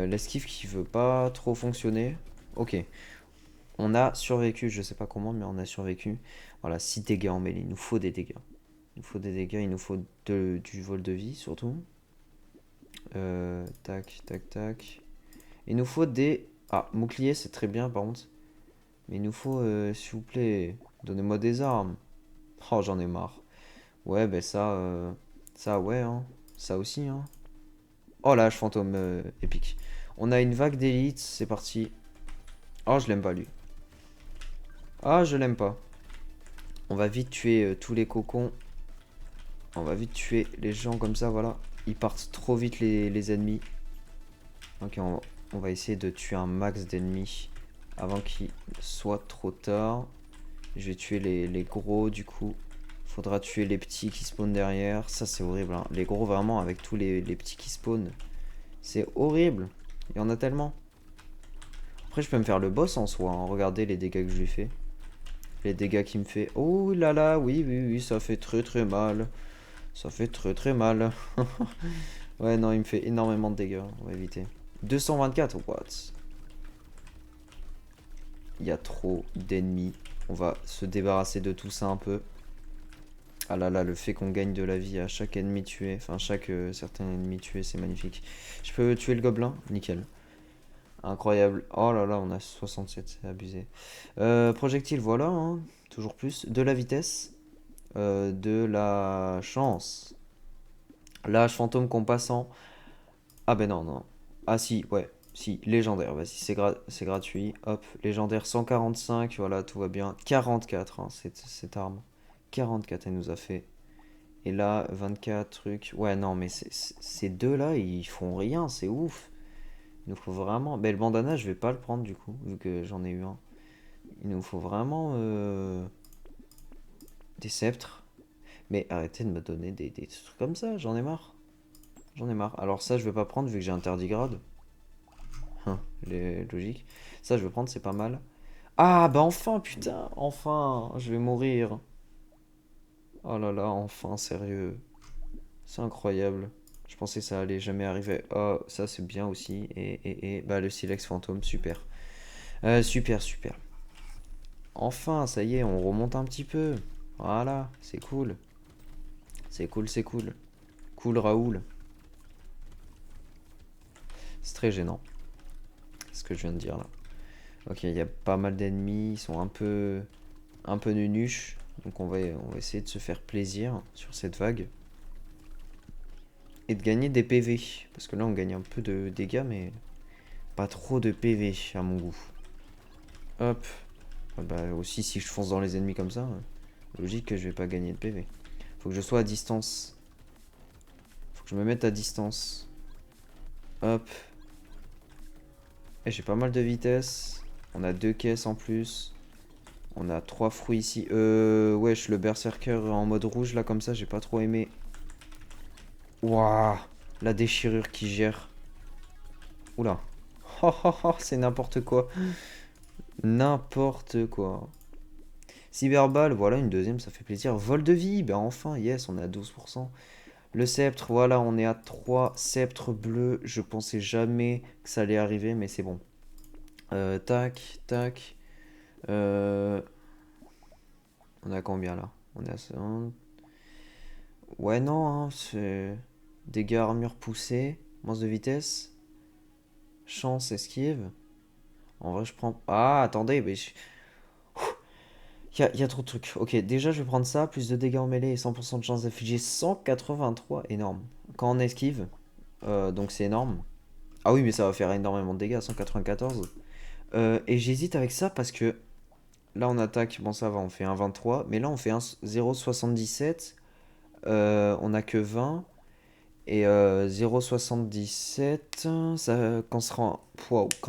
l'esquive qui veut pas trop fonctionner. Ok. On a survécu, je sais pas comment, mais on a survécu. Voilà, 6 dégâts en mêlée. Il nous faut des dégâts. Il nous faut des dégâts, il nous faut du vol de vie surtout. Tac. Il nous faut des... Ah, bouclier, c'est très bien par contre. Mais il nous faut, s'il vous plaît, donnez-moi des armes. Oh, j'en ai marre. Ouais, ben ça, ouais, hein. Ça aussi, hein. Oh, lâche fantôme épique. On a une vague d'élite, c'est parti. Oh, je l'aime pas lui. Ah, je l'aime pas. On va vite tuer tous les cocons. On va vite tuer les gens comme ça, voilà. Ils partent trop vite les ennemis. Ok, on va essayer de tuer un max d'ennemis avant qu'il soit trop tard. Je vais tuer les gros du coup. Faudra tuer les petits qui spawnent derrière. Ça c'est horrible, hein. Les gros vraiment avec tous les petits qui spawnent. C'est horrible. Il y en a tellement. Après je peux me faire le boss en soi, hein. Regardez les dégâts que je lui fais. Les dégâts qu'il me fait. Oh là là, oui, ça fait très mal. Ça fait très mal. Ouais, non, il me fait énormément de dégâts. On va éviter. 224, what? Il y a trop d'ennemis. On va se débarrasser de tout ça un peu. Ah là là, le fait qu'on gagne de la vie à chaque ennemi tué, enfin chaque certain ennemi tué, c'est magnifique. Je peux tuer le gobelin? Nickel. Incroyable. Oh là là, on a 67, c'est abusé. Projectile, voilà, hein. Toujours plus. De la vitesse. De la chance. Lâche fantôme compassant. Ah ben non. Ah si, ouais. Si, légendaire, vas-y, c'est gratuit. Hop, légendaire 145, voilà, tout va bien. 44, hein, cette arme. 44, elle nous a fait. Et là, 24 trucs. Ouais, non, mais ces deux-là, ils font rien, c'est ouf. Il nous faut vraiment... Ben, le bandana, je vais pas le prendre, du coup, vu que j'en ai eu un. Il nous faut vraiment des sceptres. Mais arrêtez de me donner des trucs comme ça, j'en ai marre. J'en ai marre. Alors ça, je vais pas prendre, vu que j'ai un tardigrade. Logique. Ça, je vais prendre, c'est pas mal. Ah, bah enfin, putain, enfin, je vais mourir. Oh là là, enfin, sérieux. C'est incroyable. Je pensais que ça allait jamais arriver. Oh, ça, c'est bien aussi. Bah, le silex fantôme, super. Super. Enfin, ça y est, on remonte un petit peu. Voilà, c'est cool. C'est cool. Cool Raoul. C'est très gênant. C'est ce que je viens de dire là. Ok, il y a pas mal d'ennemis. Ils sont un peu nunuches. Donc on va essayer de se faire plaisir sur cette vague. Et de gagner des PV. Parce que là on gagne un peu de dégâts mais pas trop de PV à mon goût. Hop. Ah bah aussi si je fonce dans les ennemis comme ça, logique que je vais pas gagner de PV. Faut que je sois à distance. Faut que je me mette à distance. Hop. Et j'ai pas mal de vitesse. On a 2 caisses en plus. On a 3 fruits ici. Wesh, le berserker en mode rouge là comme ça, j'ai pas trop aimé. Waouh, la déchirure qui gère. Oula. Oh, oh, oh, c'est n'importe quoi. N'importe quoi. Cyberball, voilà une deuxième, ça fait plaisir. Vol de vie, ben enfin, yes, on est à 12%. Le sceptre, voilà, on est à 3 sceptres bleus. Je pensais jamais que ça allait arriver, mais c'est bon. Tac, tac. On a combien là? On est à 100. Ouais, non, hein, c'est. Dégâts armure poussée. Moins de vitesse. Chance, esquive. En vrai, je prends. Ah, attendez, mais. Il y a trop de trucs. Ok, déjà, je vais prendre ça. Plus de dégâts en mêlée et 100% de chance d'affliger 183. Énorme. Quand on esquive, donc c'est énorme. Ah oui, mais ça va faire énormément de dégâts, 194. Et j'hésite avec ça parce que là, on attaque. Bon, ça va, on fait un 23. Mais là, on fait un 0,77. On a que 20. Et 0,77, ça, quand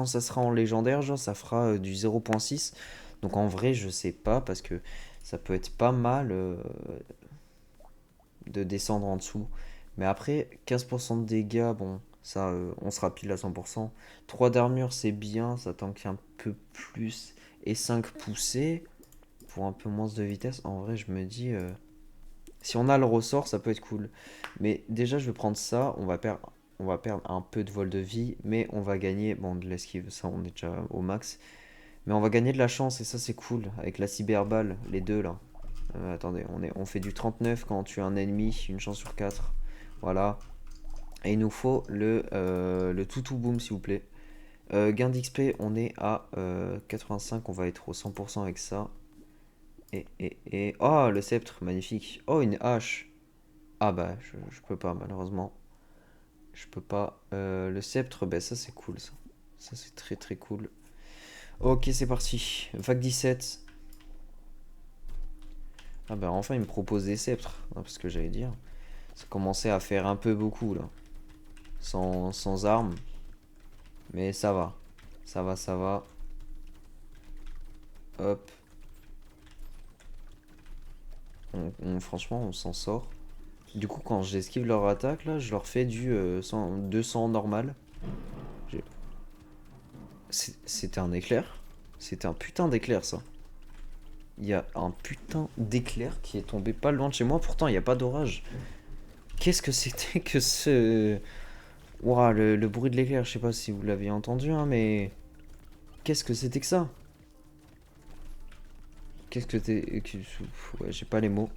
ça sera en légendaire, genre, ça fera du 0,6. Donc en vrai, je sais pas, parce que ça peut être pas mal de descendre en dessous. Mais après, 15% de dégâts, bon, ça, on sera pile à 100%. 3 d'armure, c'est bien, ça tank un peu plus. Et 5 poussées, pour un peu moins de vitesse. En vrai, je me dis, si on a le ressort, ça peut être cool. Mais déjà, je vais prendre ça. On va perdre un peu de vol de vie, mais on va gagner. Bon, de l'esquive, ça, on est déjà au max. Mais on va gagner de la chance, et ça, c'est cool. Avec la cyberballe, les deux là. Attendez, on fait du 39 quand on tue un ennemi, une chance sur 4. Voilà. Et il nous faut le toutou boom, s'il vous plaît. Gain d'XP, on est à 85. On va être au 100% avec ça. Et. Oh, le sceptre, magnifique. Oh, une hache. Ah bah, je peux pas, malheureusement. Je peux pas. Le sceptre, bah ça c'est cool, ça. Ça c'est très très cool. Ok, c'est parti. Vague 17. Ah bah enfin, il me propose des sceptres. Ah, parce que j'allais dire. Ça commençait à faire un peu beaucoup, là. Sans armes. Mais ça va. Ça va, ça va. Hop. Franchement, on s'en sort. Du coup, quand j'esquive leur attaque, là, je leur fais du 200 normal. J'ai- C'était un éclair. C'était un putain d'éclair, ça. Il y a un putain d'éclair qui est tombé pas loin de chez moi. Pourtant, il n'y a pas d'orage. Qu'est-ce que c'était que ce... Ouah, le bruit de l'éclair, je sais pas si vous l'avez entendu, hein, mais... Qu'est-ce que c'était que ça? Qu'est-ce que t'es... Ouais, j'ai pas les mots.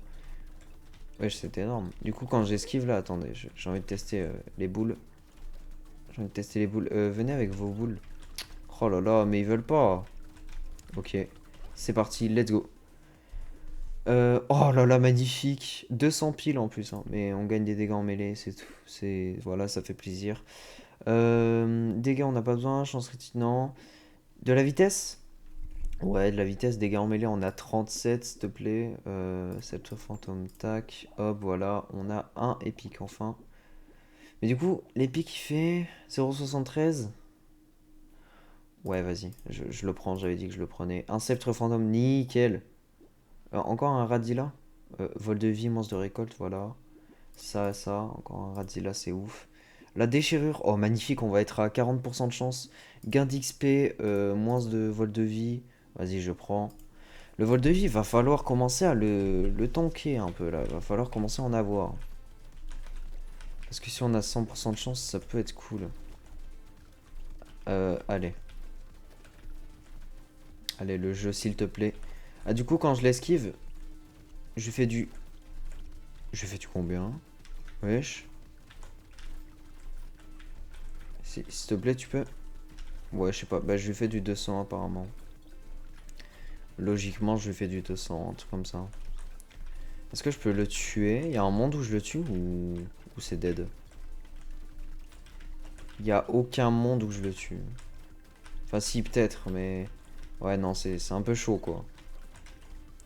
Ouais, c'était énorme. Du coup, quand j'esquive, là, attendez, j'ai envie de tester les boules. J'ai envie de tester les boules. Venez avec vos boules. Oh là là, mais ils veulent pas. Ok, c'est parti, let's go. Oh là là, magnifique. 200 piles en plus, hein. Mais on gagne des dégâts en mêlée, c'est tout. Voilà, ça fait plaisir. Dégâts, on n'a pas besoin. Chance critique, non. De la vitesse? Ouais, de la vitesse. Dégâts en mêlée, on a 37, s'il te plaît. Sceptre fantôme, tac. Hop, voilà. On a un épique, enfin. Mais du coup, l'épique, il fait 0,73. Ouais, vas-y, je le prends. J'avais dit que je le prenais. Un sceptre fantôme, nickel. Encore un Radilla. Vol de vie, monstre de récolte, voilà. Ça, encore un Radzilla, c'est ouf. La déchirure, oh magnifique, on va être à 40% de chance. Gain d'XP, moins de vol de vie. Vas-y, je prends. Le vol de vie, va falloir commencer à le tanker un peu là. Va falloir commencer à en avoir. Parce que si on a 100% de chance, ça peut être cool. Allez. Allez, le jeu, s'il te plaît. Ah, du coup, quand je l'esquive, je fais du. Je fais du combien? Wesh. S'il te plaît, tu peux. Ouais, je sais pas. Bah, je lui fais du 200 apparemment. Logiquement, je lui fais du 200, un truc comme ça. Est-ce que je peux le tuer? Il y a un monde où je le tue ou c'est dead? Il y a aucun monde où je le tue. Enfin, si, peut-être, mais. Ouais, non, c'est un peu chaud quoi.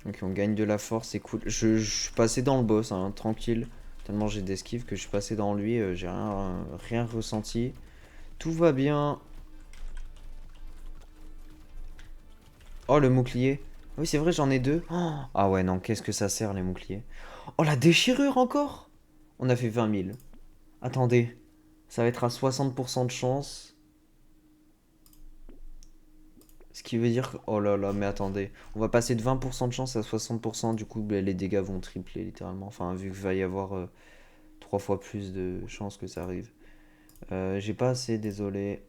Ok, on gagne de la force, c'est cool. Je suis passé dans le boss, hein, tranquille. Tellement j'ai d'esquive que je suis passé dans lui, j'ai rien ressenti. Tout va bien. Oh, le bouclier. Oui, c'est vrai, j'en ai deux. Oh, ah ouais, non, qu'est-ce que ça sert, les boucliers. Oh, la déchirure encore. On a fait 20 000. Attendez, ça va être à 60% de chance. Ce qui veut dire que... Oh là là, mais attendez. On va passer de 20% de chance à 60%. Du coup, bah, les dégâts vont tripler, littéralement. Enfin, vu qu'il va y avoir 3 fois plus de chances que ça arrive. J'ai pas assez, désolé.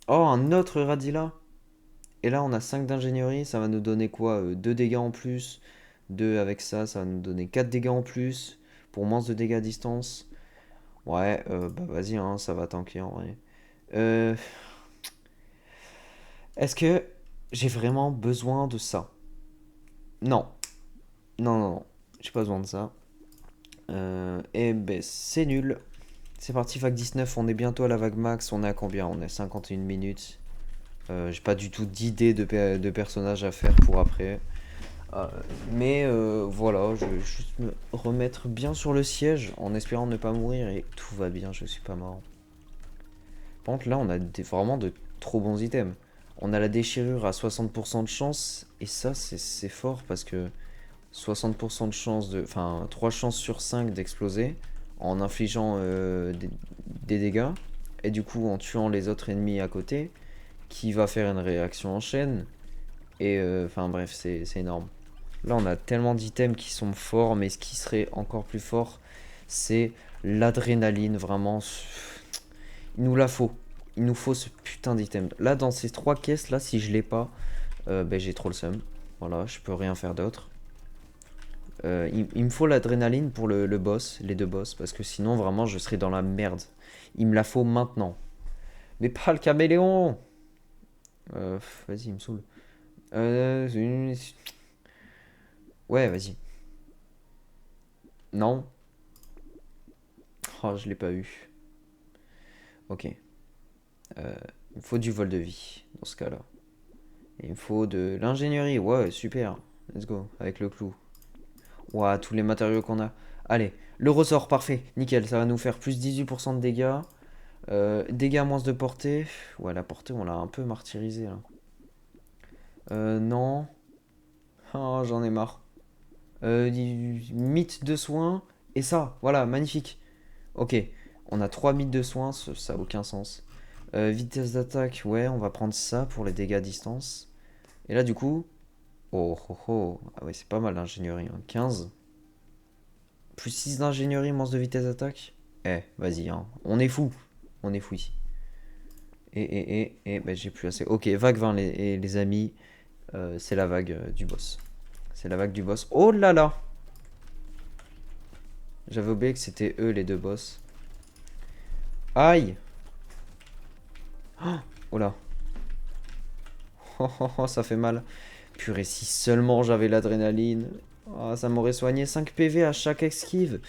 Oh, un autre Radila. Et là, on a 5 d'ingénierie. Ça va nous donner quoi 2 dégâts en plus. 2 avec ça, ça va nous donner 4 dégâts en plus. Pour moins de dégâts à distance. Ouais, bah vas-y, hein, ça va tanker en vrai. Euh, Est-ce que j'ai vraiment besoin de ça? Non. Non, non, non. J'ai pas besoin de ça. Et ben, c'est nul. C'est parti, vague 19. On est bientôt à la vague max. On est à combien? On est à 51 minutes. J'ai pas du tout d'idée de personnage à faire pour après. Euh, mais voilà, je vais juste me remettre bien sur le siège en espérant ne pas mourir et tout va bien, je suis pas mort. Par contre, là, on a vraiment de trop bons items. On a la déchirure à 60% de chance et ça, c'est fort parce que 60% de chance de. Enfin, 3 chances sur 5 d'exploser en infligeant des dégâts et du coup en tuant les autres ennemis à côté qui va faire une réaction en chaîne. Et enfin bref, c'est énorme. Là, on a tellement d'items qui sont forts, mais ce qui serait encore plus fort, c'est l'adrénaline, vraiment. Il nous la faut. Il nous faut ce putain d'item. Là, dans ces 3 caisses, là, si je l'ai pas, ben, j'ai trop le seum. Voilà, je peux rien faire d'autre. Il me faut l'adrénaline pour le boss, les deux boss, parce que sinon, vraiment, je serais dans la merde. Il me la faut maintenant. Mais pas le caméléon. Vas-y, il me saoule. Euh, Ouais, vas-y. Non. Oh, je l'ai pas eu. Ok. Il me faut du vol de vie, dans ce cas-là. Et il me faut de l'ingénierie. Ouais, super. Let's go. Avec le clou. Ouah, tous les matériaux qu'on a. Allez, le ressort, parfait. Nickel, ça va nous faire plus 18% de dégâts. Dégâts moins de portée. Ouais, la portée, on l'a un peu martyrisé là. Non. Oh, j'en ai marre. Mythe de soins. Et ça, voilà, magnifique. Ok, on a 3 mythes de soins, ça a aucun sens. Vitesse d'attaque, ouais, on va prendre ça pour les dégâts à distance. Et là, du coup. Oh, oh, oh. Ah ouais, c'est pas mal l'ingénierie, hein. 15. Plus 6 d'ingénierie, moins de vitesse d'attaque. Eh, vas-y, hein. On est fou. On est fou ici. Bah, j'ai plus assez. Ok, vague 20, les amis. C'est la vague du boss. C'est la vague du boss. Oh là là! J'avais oublié que c'était eux les deux boss. Aïe! Oh là. Oh, oh, oh, ça fait mal. Purée, si seulement j'avais l'adrénaline. Oh, ça m'aurait soigné 5 PV à chaque esquive.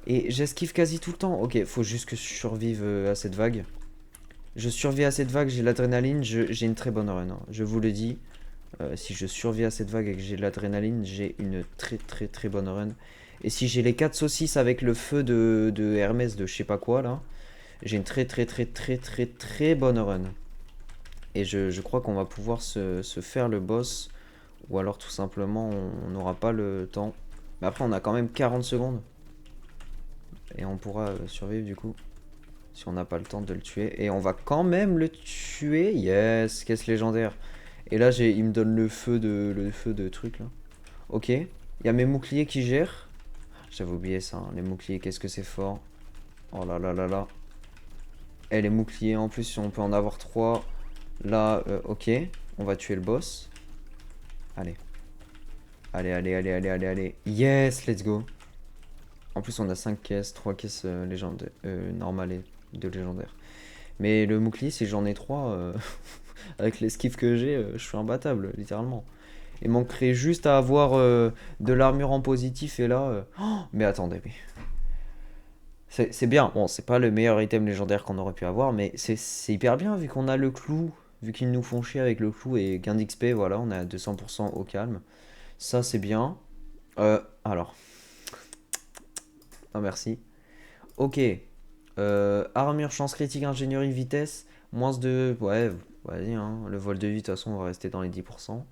Et j'esquive quasi tout le temps. Ok, faut juste que je survive à cette vague. Je survis à cette vague, j'ai l'adrénaline, j'ai une très bonne run, hein. Je vous le dis. Si je survis à cette vague et que j'ai de l'adrénaline, j'ai une très très très bonne run. Et si j'ai les 4 saucisses avec le feu de Hermès de je sais pas quoi là, j'ai une très très très très très très bonne run. Et je crois qu'on va pouvoir se faire le boss. Ou alors tout simplement on n'aura pas le temps. Mais après on a quand même 40 secondes. Et on pourra survivre du coup. Si on n'a pas le temps de le tuer. Et on va quand même le tuer. Yes, caisse légendaire. Et là il me donne le feu de truc là. Ok. Il y a mes boucliers qui gèrent. J'avais oublié ça, hein. Les boucliers, qu'est-ce que c'est fort. Oh là là là là. Et les boucliers en plus, si on peut en avoir 3. Là, ok. On va tuer le boss. Allez. Allez, allez, allez, allez, allez, allez. Yes, let's go. En plus, on a 5 caisses, 3 caisses légendaires, normales et 2 légendaires. Mais le bouclier, si j'en ai 3, avec l'esquive que j'ai, je suis imbattable, littéralement. Il manquerait juste à avoir de l'armure en positif et là... oh, mais attendez, mais... C'est bien. Bon, c'est pas le meilleur item légendaire qu'on aurait pu avoir, mais c'est hyper bien vu qu'on a le clou. Vu qu'ils nous font chier avec le clou et gain d'XP, voilà, on est à 200% au calme. Ça, c'est bien. Alors... Ah, merci. Ok. Armure, chance critique, ingénierie, vitesse. Moins de... Ouais, vas-y, hein. Le vol de vie, de toute façon, on va rester dans les 10%.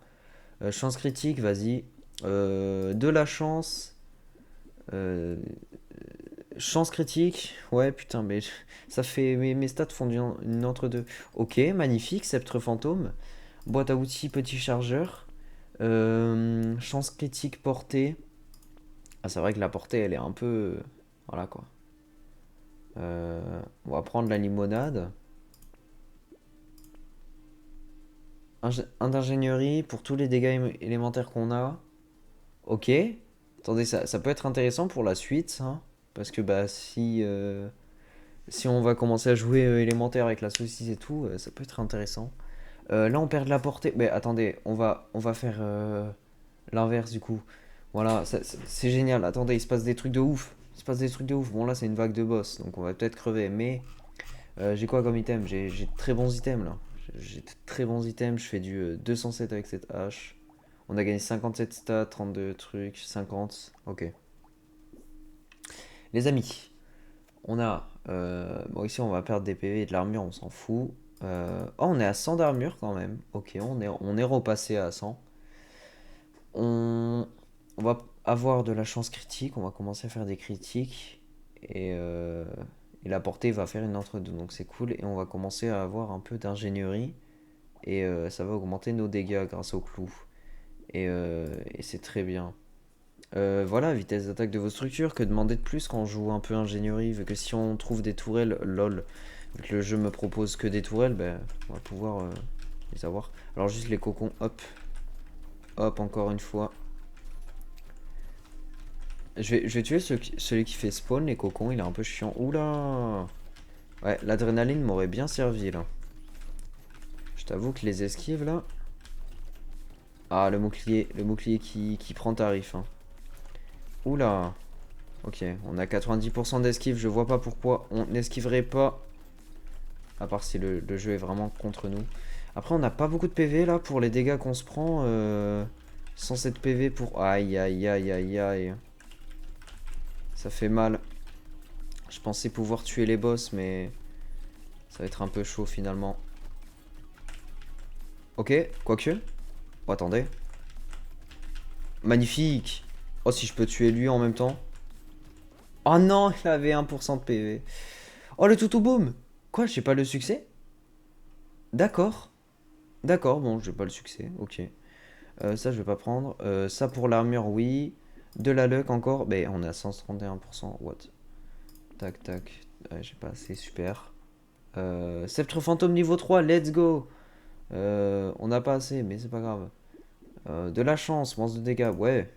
Chance critique, vas-y. De la chance. Euh, Chance critique. Ouais, putain, mais ça fait. Mes stats font une entre-deux. Ok, magnifique. Sceptre fantôme. Boîte à outils, petit chargeur. Chance critique, portée. Ah, c'est vrai que la portée, elle est un peu. Voilà quoi. On va prendre la limonade. Un d'ingénierie pour tous les dégâts élémentaires qu'on a. Ok. Attendez, ça peut être intéressant pour la suite, ça. Parce que bah si on va commencer à jouer élémentaire avec la saucisse et tout, ça peut être intéressant. Là, on perd de la portée. Mais attendez, on va faire l'inverse du coup. Voilà, c'est génial. Attendez, il se passe des trucs de ouf. Il se passe des trucs de ouf. Bon, là, c'est une vague de boss, donc on va peut-être crever. Mais j'ai quoi comme item? J'ai de très bons items là. J'ai de très bons items. Je fais du 207 avec cette hache. On a gagné 57 stats, 32 trucs, 50. Ok. Les amis, on a. Bon, ici, on va perdre des PV et de l'armure, on s'en fout. Oh, on est à 100 d'armure quand même. Ok, on est repassé à 100. On va avoir de la chance critique. On va commencer à faire des critiques. Et la portée va faire une entre-deux. Donc c'est cool. Et on va commencer à avoir un peu d'ingénierie. Et ça va augmenter nos dégâts grâce au clou. Et c'est très bien. Voilà, vitesse d'attaque de vos structures, que demander de plus quand on joue un peu ingénierie, vu que si on trouve des tourelles, lol, vu que le jeu me propose que des tourelles, ben, on va pouvoir les avoir. Alors juste les cocons, hop, hop, encore une fois. Je vais tuer celui qui fait spawn, les cocons, il est un peu chiant. Oula. Ouais, l'adrénaline m'aurait bien servi, là. Je t'avoue que les esquives, là... Ah, le bouclier qui prend tarif, hein. Oula. Ok, on a 90% d'esquive, je vois pas pourquoi on n'esquiverait pas. À part si le jeu est vraiment contre nous. Après, on n'a pas beaucoup de PV là pour les dégâts qu'on se prend. 107 PV pour... Aïe, aïe, aïe, aïe, aïe. Ça fait mal. Je pensais pouvoir tuer les boss, mais ça va être un peu chaud finalement. Ok, quoique. Oh, attendez. Magnifique. Oh, si je peux tuer lui en même temps. Oh non, il avait 1% de PV. Oh, le toutou boom. Quoi, j'ai pas le succès? D'accord. D'accord, bon, j'ai pas le succès. Ok. Ça, je vais pas prendre. Ça pour l'armure, oui. De la luck encore. Ben, on est à 131%. What? Tac, tac. J'ai pas assez. Super. Sceptre fantôme niveau 3. Let's go. On n'a pas assez, mais c'est pas grave. De la chance. Moins de dégâts. Ouais.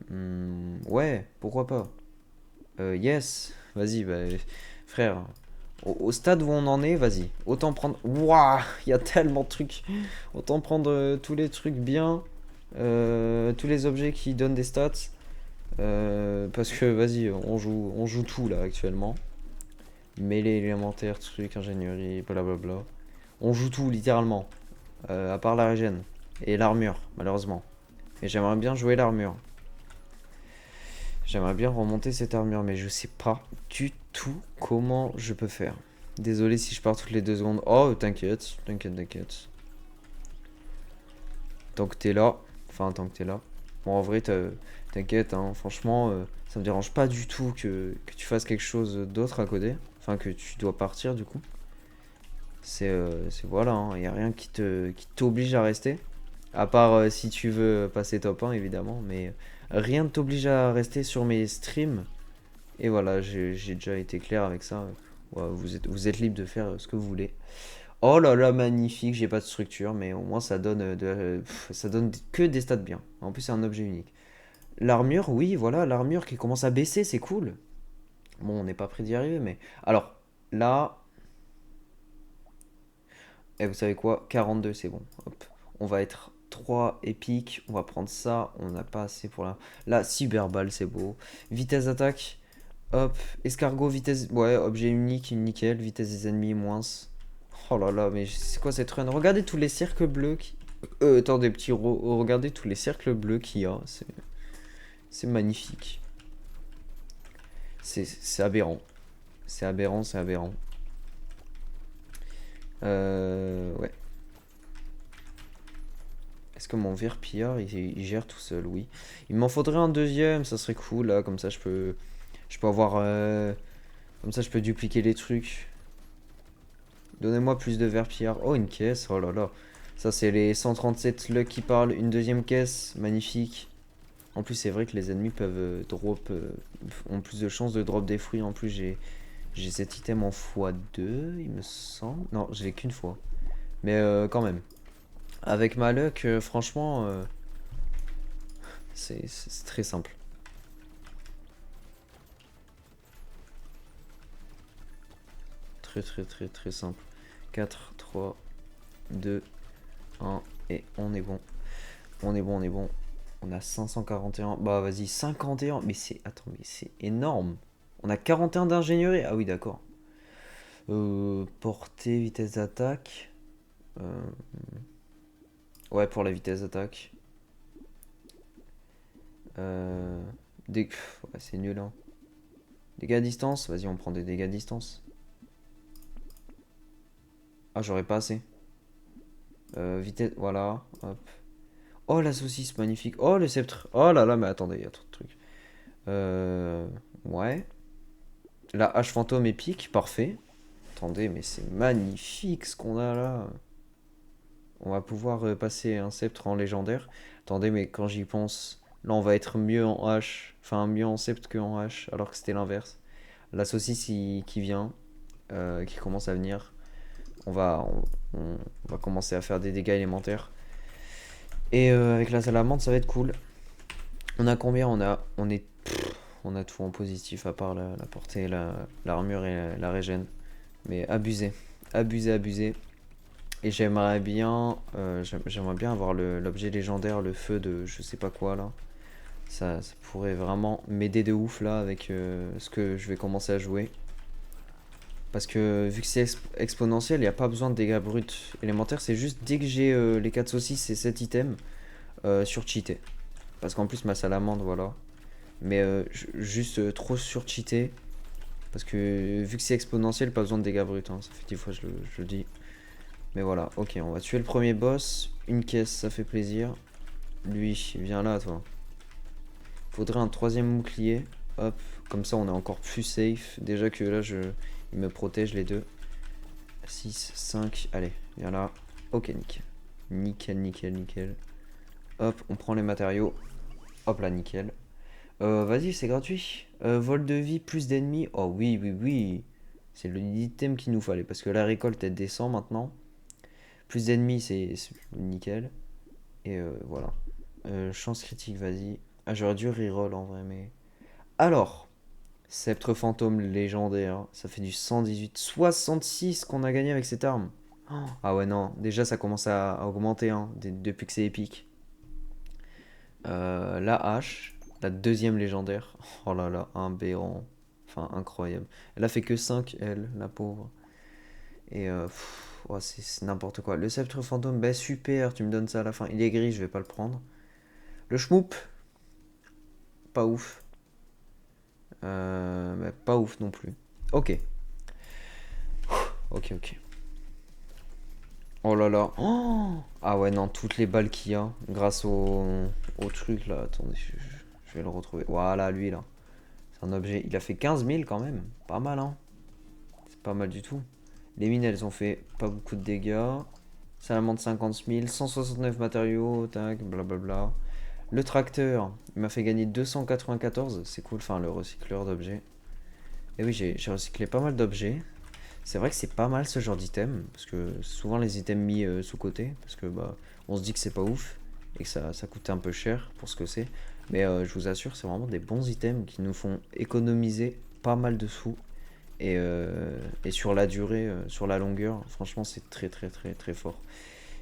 Ouais. Pourquoi pas. Yes. Vas-y, bah, frère. Au stade où on en est, vas-y. Autant prendre. Waouh, il y a tellement de trucs. Autant prendre tous les trucs bien. Tous les objets qui donnent des stats. Parce que, vas-y, on joue tout là actuellement. Mêlée élémentaire, truc, ingénierie, blablabla. On joue tout littéralement. À part la régène. Et l'armure, malheureusement. Et j'aimerais bien jouer l'armure. J'aimerais bien remonter cette armure, mais je sais pas du tout comment je peux faire. Désolé si je pars toutes les 2 secondes. Oh, t'inquiète, t'inquiète, t'inquiète. Tant que t'es là. Enfin, tant que t'es là. Bon, en vrai, t'inquiète, hein. Franchement, ça me dérange pas du tout que tu fasses quelque chose d'autre à côté. Enfin, que tu dois partir, du coup. C'est voilà, hein. Y a rien qui t'oblige à rester. À part si tu veux passer top 1, évidemment. Mais rien ne t'oblige à rester sur mes streams. Et voilà, j'ai déjà été clair avec ça. Ouais, vous êtes libre de faire ce que vous voulez. Oh là là, magnifique, j'ai pas de structure, mais au moins ça donne, ça donne que des stats bien. En plus, c'est un objet unique. L'armure, oui, voilà, l'armure qui commence à baisser, c'est cool. Bon, on n'est pas prêt d'y arriver, mais... Alors, là... Et vous savez quoi? 42, c'est bon. Hop. On va être 3 épiques. On va prendre ça. On n'a pas assez pour la... La cyberballe, c'est beau. Vitesse d'attaque. Hop. Escargot, vitesse... Ouais, objet unique, nickel. Vitesse des ennemis, moins. Oh là là, mais c'est quoi cette run? Regardez tous les cercles bleus qui... attendez, regardez tous les cercles bleus qu'il y a. C'est magnifique. C'est aberrant. C'est aberrant, c'est aberrant. Ouais. Est-ce que mon verpilleur, il gère tout seul? Oui. Il m'en faudrait un deuxième, ça serait cool, là. Comme ça, je peux avoir... comme ça, je peux dupliquer les trucs. Donnez-moi plus de verpilleur. Oh, une caisse, oh là là. Ça, c'est les 137 luck qui parlent. Une deuxième caisse, magnifique. En plus, c'est vrai que les ennemis peuvent ont plus de chances de drop des fruits. En plus, j'ai cet item en x2, il me semble. Non, je l'ai qu'une fois. Mais quand même. Avec ma luck, franchement, c'est très simple. Très très très très simple. 4, 3, 2, 1 et on est bon. On est bon, on est bon. On a 541. Bah vas-y, 51. Mais c'est... Attends, mais c'est énorme. On a 41 d'ingénierie. Ah oui, d'accord. Portée, vitesse d'attaque. Ouais, pour la vitesse d'attaque. Ouais, c'est nul, hein. Dégâts à distance. Vas-y, on prend des dégâts à distance. Ah, j'aurais pas assez. Vitesse... Voilà. Hop. Oh, la saucisse, magnifique. Oh, le sceptre. Oh là là, mais attendez, il y a trop de trucs. Ouais. La hache fantôme épique, parfait. Attendez, mais c'est magnifique ce qu'on a là. On va pouvoir passer un sceptre en légendaire. Attendez, mais quand j'y pense, là on va être mieux en hache, enfin mieux en sceptre qu'en hache, alors que c'était l'inverse. La saucisse qui vient, qui commence à venir, on va, on va commencer à faire des dégâts élémentaires. Et avec la salamandre, ça va être cool. On a combien? On a tout en positif à part la portée, l'armure et la régène. Mais abusé, abusé, abusé. Et j'aimerais bien avoir l'objet légendaire, le feu de je sais pas quoi là. Ça pourrait vraiment m'aider de ouf là avec ce que je vais commencer à jouer. Parce que vu que c'est exponentiel, il n'y a pas besoin de dégâts bruts élémentaires. C'est juste dès que j'ai les 4 saucisses et 7 items, surcheaté. Parce qu'en plus ma salamande, voilà. Mais juste trop surcheaté. Parce que vu que c'est exponentiel, pas besoin de dégâts bruts. Hein. Ça fait 10 fois que je le dis. Mais voilà, ok, on va tuer le premier boss. Une caisse, ça fait plaisir. Lui, viens là, toi. Faudrait un troisième bouclier. Hop, comme ça on est encore plus safe. Déjà que là, il me protège les deux. 6, 5, allez, viens là. Ok, nickel. Nickel, nickel, nickel. Hop, on prend les matériaux. Hop là, nickel. Vas-y, c'est gratuit. Vol de vie, plus d'ennemis. Oh oui, oui, oui. C'est l'item qu'il nous fallait. Parce que la récolte, elle descend maintenant. Plus d'ennemis, c'est nickel. Et voilà. Chance critique, vas-y. Ah, j'aurais dû reroll en vrai, mais. Alors, sceptre fantôme légendaire. Ça fait du 118. 66 qu'on a gagné avec cette arme. Ah ouais, non. Déjà, ça commence à augmenter hein, depuis que c'est épique. La hache. La deuxième légendaire. Oh là là, aberrant. Enfin, incroyable. Elle a fait que 5, elle, la pauvre. Et ouais, c'est n'importe quoi. Le sceptre fantôme, bah super, tu me donnes ça à la fin. Il est gris, je vais pas le prendre. Le schmoop, pas ouf. Bah, pas ouf non plus. Ok. Ok, ok. Oh là là. Oh ah ouais, non, toutes les balles qu'il y a, grâce au truc là. Attendez, je vais le retrouver. Voilà, lui là. C'est un objet. Il a fait 15 000 quand même. Pas mal, hein. C'est pas mal du tout. Les mines, elles ont fait pas beaucoup de dégâts. Salamande 50 000, 169 matériaux, tac, blablabla. Le tracteur, il m'a fait gagner 294, c'est cool, enfin le recycleur d'objets. Et oui, j'ai recyclé pas mal d'objets. C'est vrai que c'est pas mal ce genre d'item, parce que souvent les items mis sous côté, parce que bah on se dit que c'est pas ouf, et que ça coûte un peu cher pour ce que c'est. Mais je vous assure, c'est vraiment des bons items qui nous font économiser pas mal de sous. Et sur la durée, sur la longueur, franchement, c'est très très très très fort.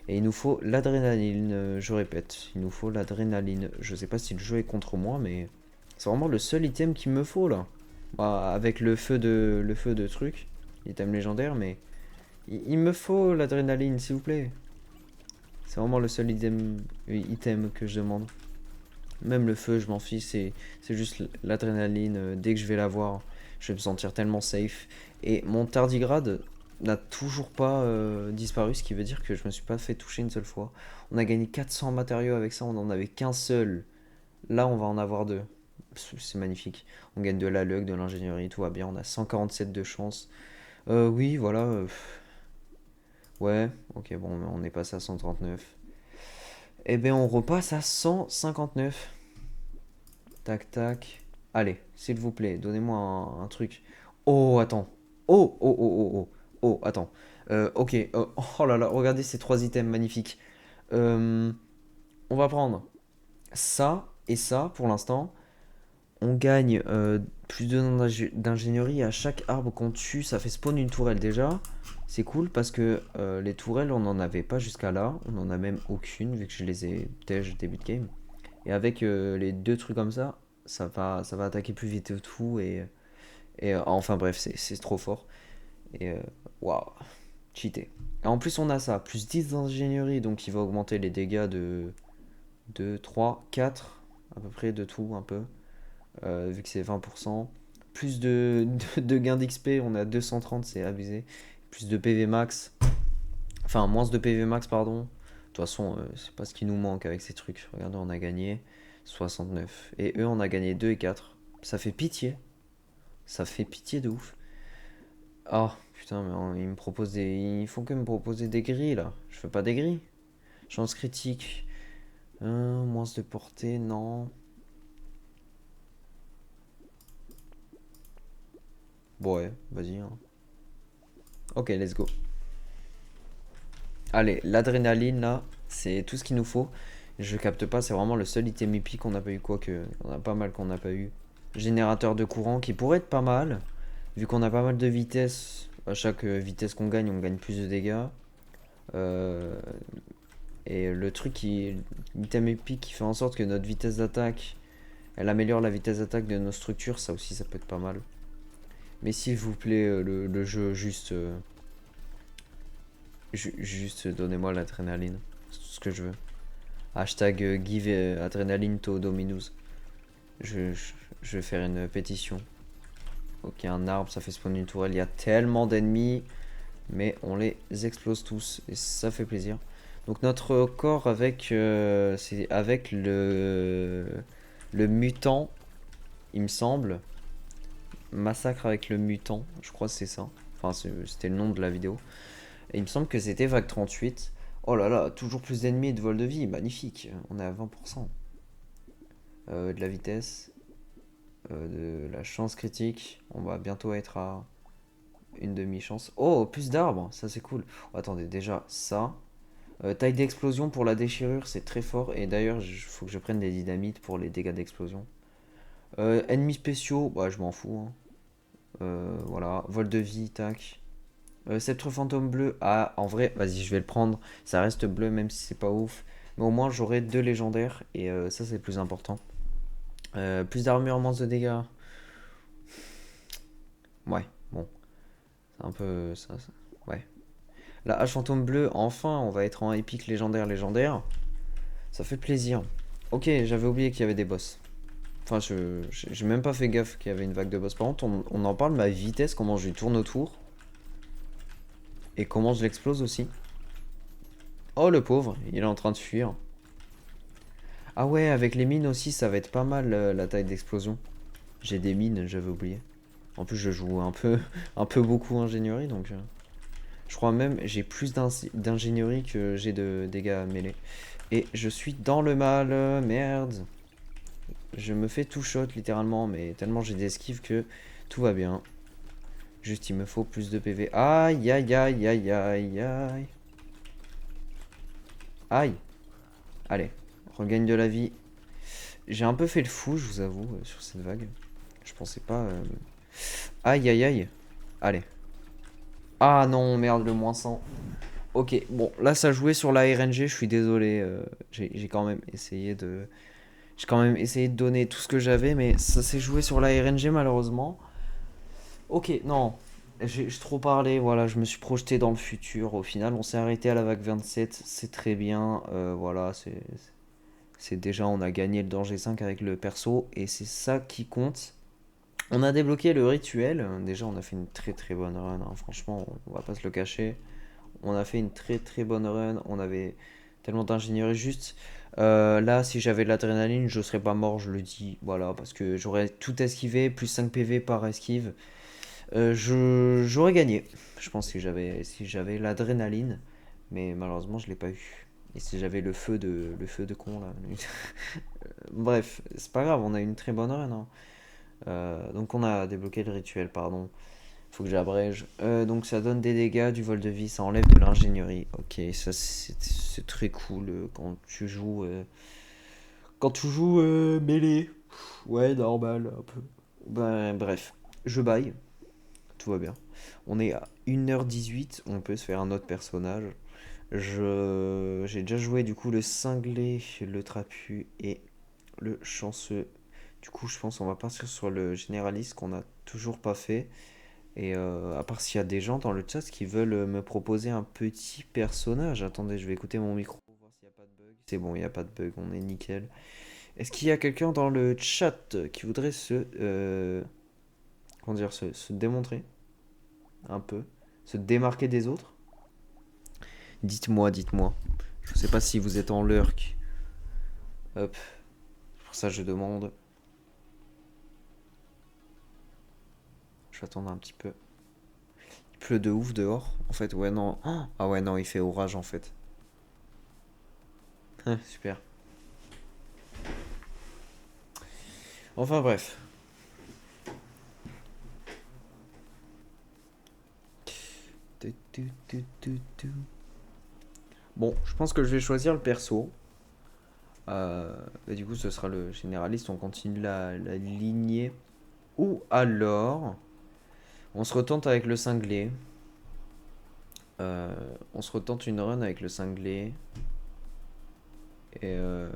Et il nous faut l'adrénaline, je répète, il nous faut l'adrénaline. Je sais pas si le jeu est contre moi, mais c'est vraiment le seul item qu'il me faut là. Bah, avec le feu de truc, item légendaire, mais il me faut l'adrénaline, s'il vous plaît. C'est vraiment le seul item que je demande. Même le feu, je m'en fiche, c'est juste l'adrénaline. Dès que je vais l'avoir, je vais me sentir tellement safe. Et mon tardigrade n'a toujours pas disparu, ce qui veut dire que je me suis pas fait toucher une seule fois. On a gagné 400 matériaux avec ça, on en avait qu'un seul. Là, on va en avoir deux. C'est magnifique. On gagne de la luck, de l'ingénierie, tout va bien. On a 147 de chance. Oui, voilà. Ouais, ok, bon, on est passé à 139. Eh ben, on repasse à 159. Tac, tac. Allez, s'il vous plaît, donnez-moi un truc. Oh, attends. Oh, oh, oh, oh, oh. Oh, attends. Ok. Oh là là, regardez ces trois items magnifiques. Euh, on va prendre ça et ça pour l'instant. On gagne plus d'ingénierie à chaque arbre qu'on tue. Ça fait spawn une tourelle déjà. C'est cool parce que les tourelles, on n'en avait pas jusqu'à là. On n'en a même aucune vu que je les ai déjà début de game. Et avec les deux trucs comme ça va attaquer plus vite et tout. Enfin bref, c'est trop fort. Et waouh, cheaté. Et en plus, on a ça, plus 10 d'ingénierie, donc il va augmenter les dégâts de 2, 3, 4, à peu près de tout, un peu, vu que c'est 20%. Plus de gains d'XP, on a 230, c'est abusé. Plus de PV max, enfin moins de PV max, pardon. De toute façon, c'est pas ce qui nous manque avec ces trucs. Regardez, on a gagné 69. Et eux, on a gagné 2 et 4. Ça fait pitié. Ça fait pitié de ouf. Ah, putain, mais ils me proposent des. Ils font que me proposer des grilles là. Je fais pas des grilles. Chance critique. Moins de portée, non. Bon, ouais, vas-y, hein. Ok, let's go. Allez, l'adrénaline là, c'est tout ce qu'il nous faut. Je capte pas, c'est vraiment le seul item épique qu'on n'a pas eu, quoique. On a pas mal qu'on n'a pas eu. Générateur de courant qui pourrait être pas mal. Vu qu'on a pas mal de vitesse. À chaque vitesse qu'on gagne, on gagne plus de dégâts. Euh, Et le truc qui. L'item épique qui fait en sorte que notre vitesse d'attaque. Elle améliore la vitesse d'attaque de nos structures, ça aussi ça peut être pas mal. Mais s'il vous plaît, le jeu, juste. Juste donnez-moi l'adrénaline. C'est tout ce que je veux. Hashtag give adrénaline to Dominus. Je vais faire une pétition. Ok, un arbre, ça fait spawn une tourelle. Il y a tellement d'ennemis. Mais on les explose tous. Et ça fait plaisir. Donc notre corps avec, c'est avec le mutant, il me semble. Massacre avec le mutant, je crois que c'est ça. Enfin, c'était le nom de la vidéo. Et il me semble que c'était Vague 38. Oh là là, toujours plus d'ennemis et de vol de vie, magnifique. On est à 20%. De la vitesse, de la chance critique. On va bientôt être à une demi-chance. Oh, plus d'arbres, ça c'est cool. Oh, attendez, déjà ça. Taille d'explosion pour la déchirure, c'est très fort. Et d'ailleurs, il faut que je prenne des dynamites pour les dégâts d'explosion. Ennemis spéciaux, bah, je m'en fous, hein. Voilà, vol de vie, tac. Sceptre fantôme bleu, ah, en vrai, vas-y, je vais le prendre. Ça reste bleu, même si c'est pas ouf. Mais au moins, j'aurai deux légendaires. Et ça, c'est le plus important. Plus d'armure, moins de dégâts. Ouais, bon. C'est un peu. Ouais. La hache fantôme bleu, enfin, on va être en épique légendaire. Ça fait plaisir. Ok, j'avais oublié qu'il y avait des boss. Enfin, j'ai même pas fait gaffe qu'il y avait une vague de boss. Par contre, on en parle, ma vitesse, comment je lui tourne autour. Et comment je l'explose aussi. Oh, le pauvre, il est en train de fuir. Ah ouais, avec les mines aussi, ça va être pas mal la taille d'explosion. J'ai des mines, j'avais oublié. En plus, je joue un peu, un peu beaucoup ingénierie, donc... je crois même j'ai plus d'ingénierie que j'ai de dégâts mêlés. Et je suis dans le mal, merde. Je me fais tout shot littéralement, mais tellement j'ai d'esquive que tout va bien. Juste il me faut plus de PV. Aïe aïe aïe aïe aïe aïe. Aïe. Allez, regagne de la vie. J'ai un peu fait le fou, je vous avoue, sur cette vague. Je pensais pas... Aïe aïe aïe. Allez. Ah non, merde, le -100. Ok, bon, là ça jouait sur la RNG, je suis désolé. J'ai quand même essayé de. J'ai quand même essayé de donner tout ce que j'avais, mais ça s'est joué sur la RNG malheureusement. Ok, non. J'ai trop parlé, voilà, je me suis projeté dans le futur. Au final, on s'est arrêté à la vague 27, c'est très bien. Voilà, c'est déjà, on a gagné le danger 5 avec le perso, et c'est ça qui compte. On a débloqué le rituel. Déjà, on a fait une très très bonne run, hein. Franchement, on va pas se le cacher. On a fait une très très bonne run. On avait tellement d'ingénierie juste. Là, si j'avais de l'adrénaline, je serais pas mort, je le dis. Voilà, parce que j'aurais tout esquivé, plus 5 PV par esquive. J'aurais gagné, je pense, si j'avais l'adrénaline. Mais malheureusement, je l'ai pas eu. Et si j'avais le feu de con là. Bref, c'est pas grave, on a eu une très bonne run, hein. Donc on a débloqué le rituel, pardon. Faut que j'abrège. Donc ça donne des dégâts, du vol de vie, ça enlève de l'ingénierie. Ok, ça c'est très cool quand tu joues mêlée. Ouais, normal, un peu. Ben, bref, je baille, tout va bien. On est à 1h18, on peut se faire un autre personnage. J'ai déjà joué du coup le cinglé, le trapu et le chanceux. Du coup, je pense qu'on va partir sur le généraliste qu'on a toujours pas fait. Et à part s'il y a des gens dans le chat qui veulent me proposer un petit personnage. Attendez, je vais écouter mon micro pour voir s'il n'y a pas de bug. C'est bon, il n'y a pas de bug, on est nickel. Est-ce qu'il y a quelqu'un dans le chat qui voudrait comment dire, se démontrer un peu, se démarquer des autres? Dites-moi, dites-moi. Je sais pas si vous êtes en lurk. Hop, pour ça je demande. Je vais attendre un petit peu. Il pleut de ouf dehors. En fait, ouais, non. Ah ouais, non, il fait orage en fait. Super. Enfin bref. Bon, je pense que je vais choisir le perso. Et du coup, ce sera le généraliste. On continue la lignée. Ou alors, on se retente avec le cinglé. On se retente une run avec le cinglé. Et, euh,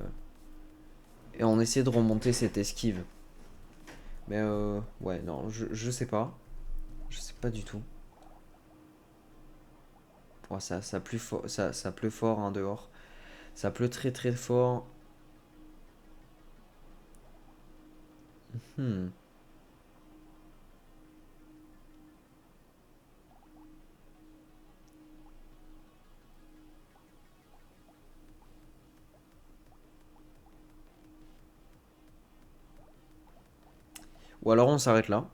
et on essaie de remonter cette esquive. Mais ouais, non, je sais pas. Je sais pas du tout. Ouais, ça pleut fort, hein, dehors. Ça pleut très très fort. Hmm. Ou alors on s'arrête là.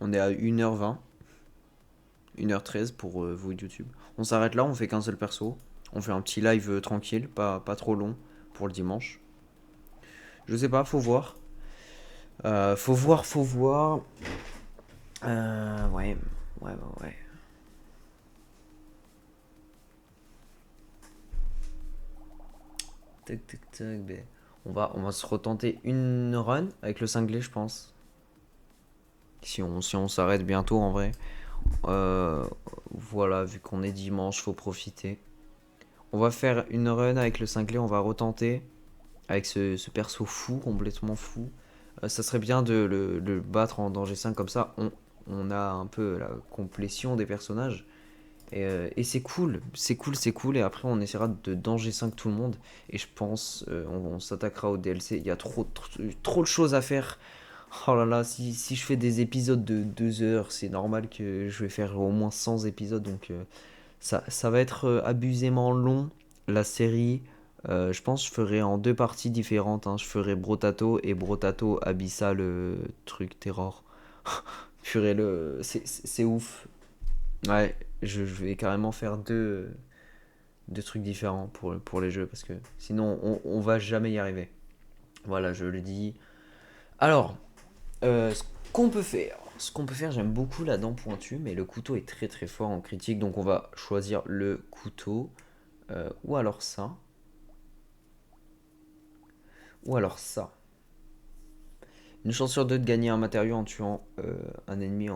On est à 1h20. 1h13 pour vous YouTube. On s'arrête là, on fait qu'un seul perso. On fait un petit live tranquille, pas trop long pour le dimanche. Je sais pas, faut voir. Faut voir, faut voir. Ouais, ouais, ouais. Tac, tac, tac. Ben, on va se retenter une run avec le cinglé, je pense. Si on s'arrête bientôt en vrai. Euh, voilà, vu qu'on est dimanche, faut profiter. On va faire une run avec le cinglé, on va retenter. Avec ce perso fou, complètement fou. Ça serait bien de le battre en danger 5 comme ça. On a un peu la complétion des personnages. Et c'est cool, c'est cool, c'est cool. Et après, on essaiera de danger 5 tout le monde. Et je pense, on s'attaquera au DLC. Il y a trop de choses à faire. Oh là là, si je fais des épisodes de 2 heures, c'est normal que je vais faire au moins 100 épisodes. Donc ça va être abusément long, la série. Je pense que je ferai en deux parties différentes, hein. Je ferai Brotato et Brotato Abyssal, truc terror. Purée, c'est ouf. Ouais, je vais carrément faire deux trucs différents pour les jeux parce que sinon on va jamais y arriver. Voilà, je le dis. Alors, ce qu'on peut faire. Ce qu'on peut faire, j'aime beaucoup la dent pointue, mais le couteau est très très fort en critique, donc on va choisir le couteau. Ou alors ça. Ou alors ça. Une chance sur deux de gagner un matériau en tuant un ennemi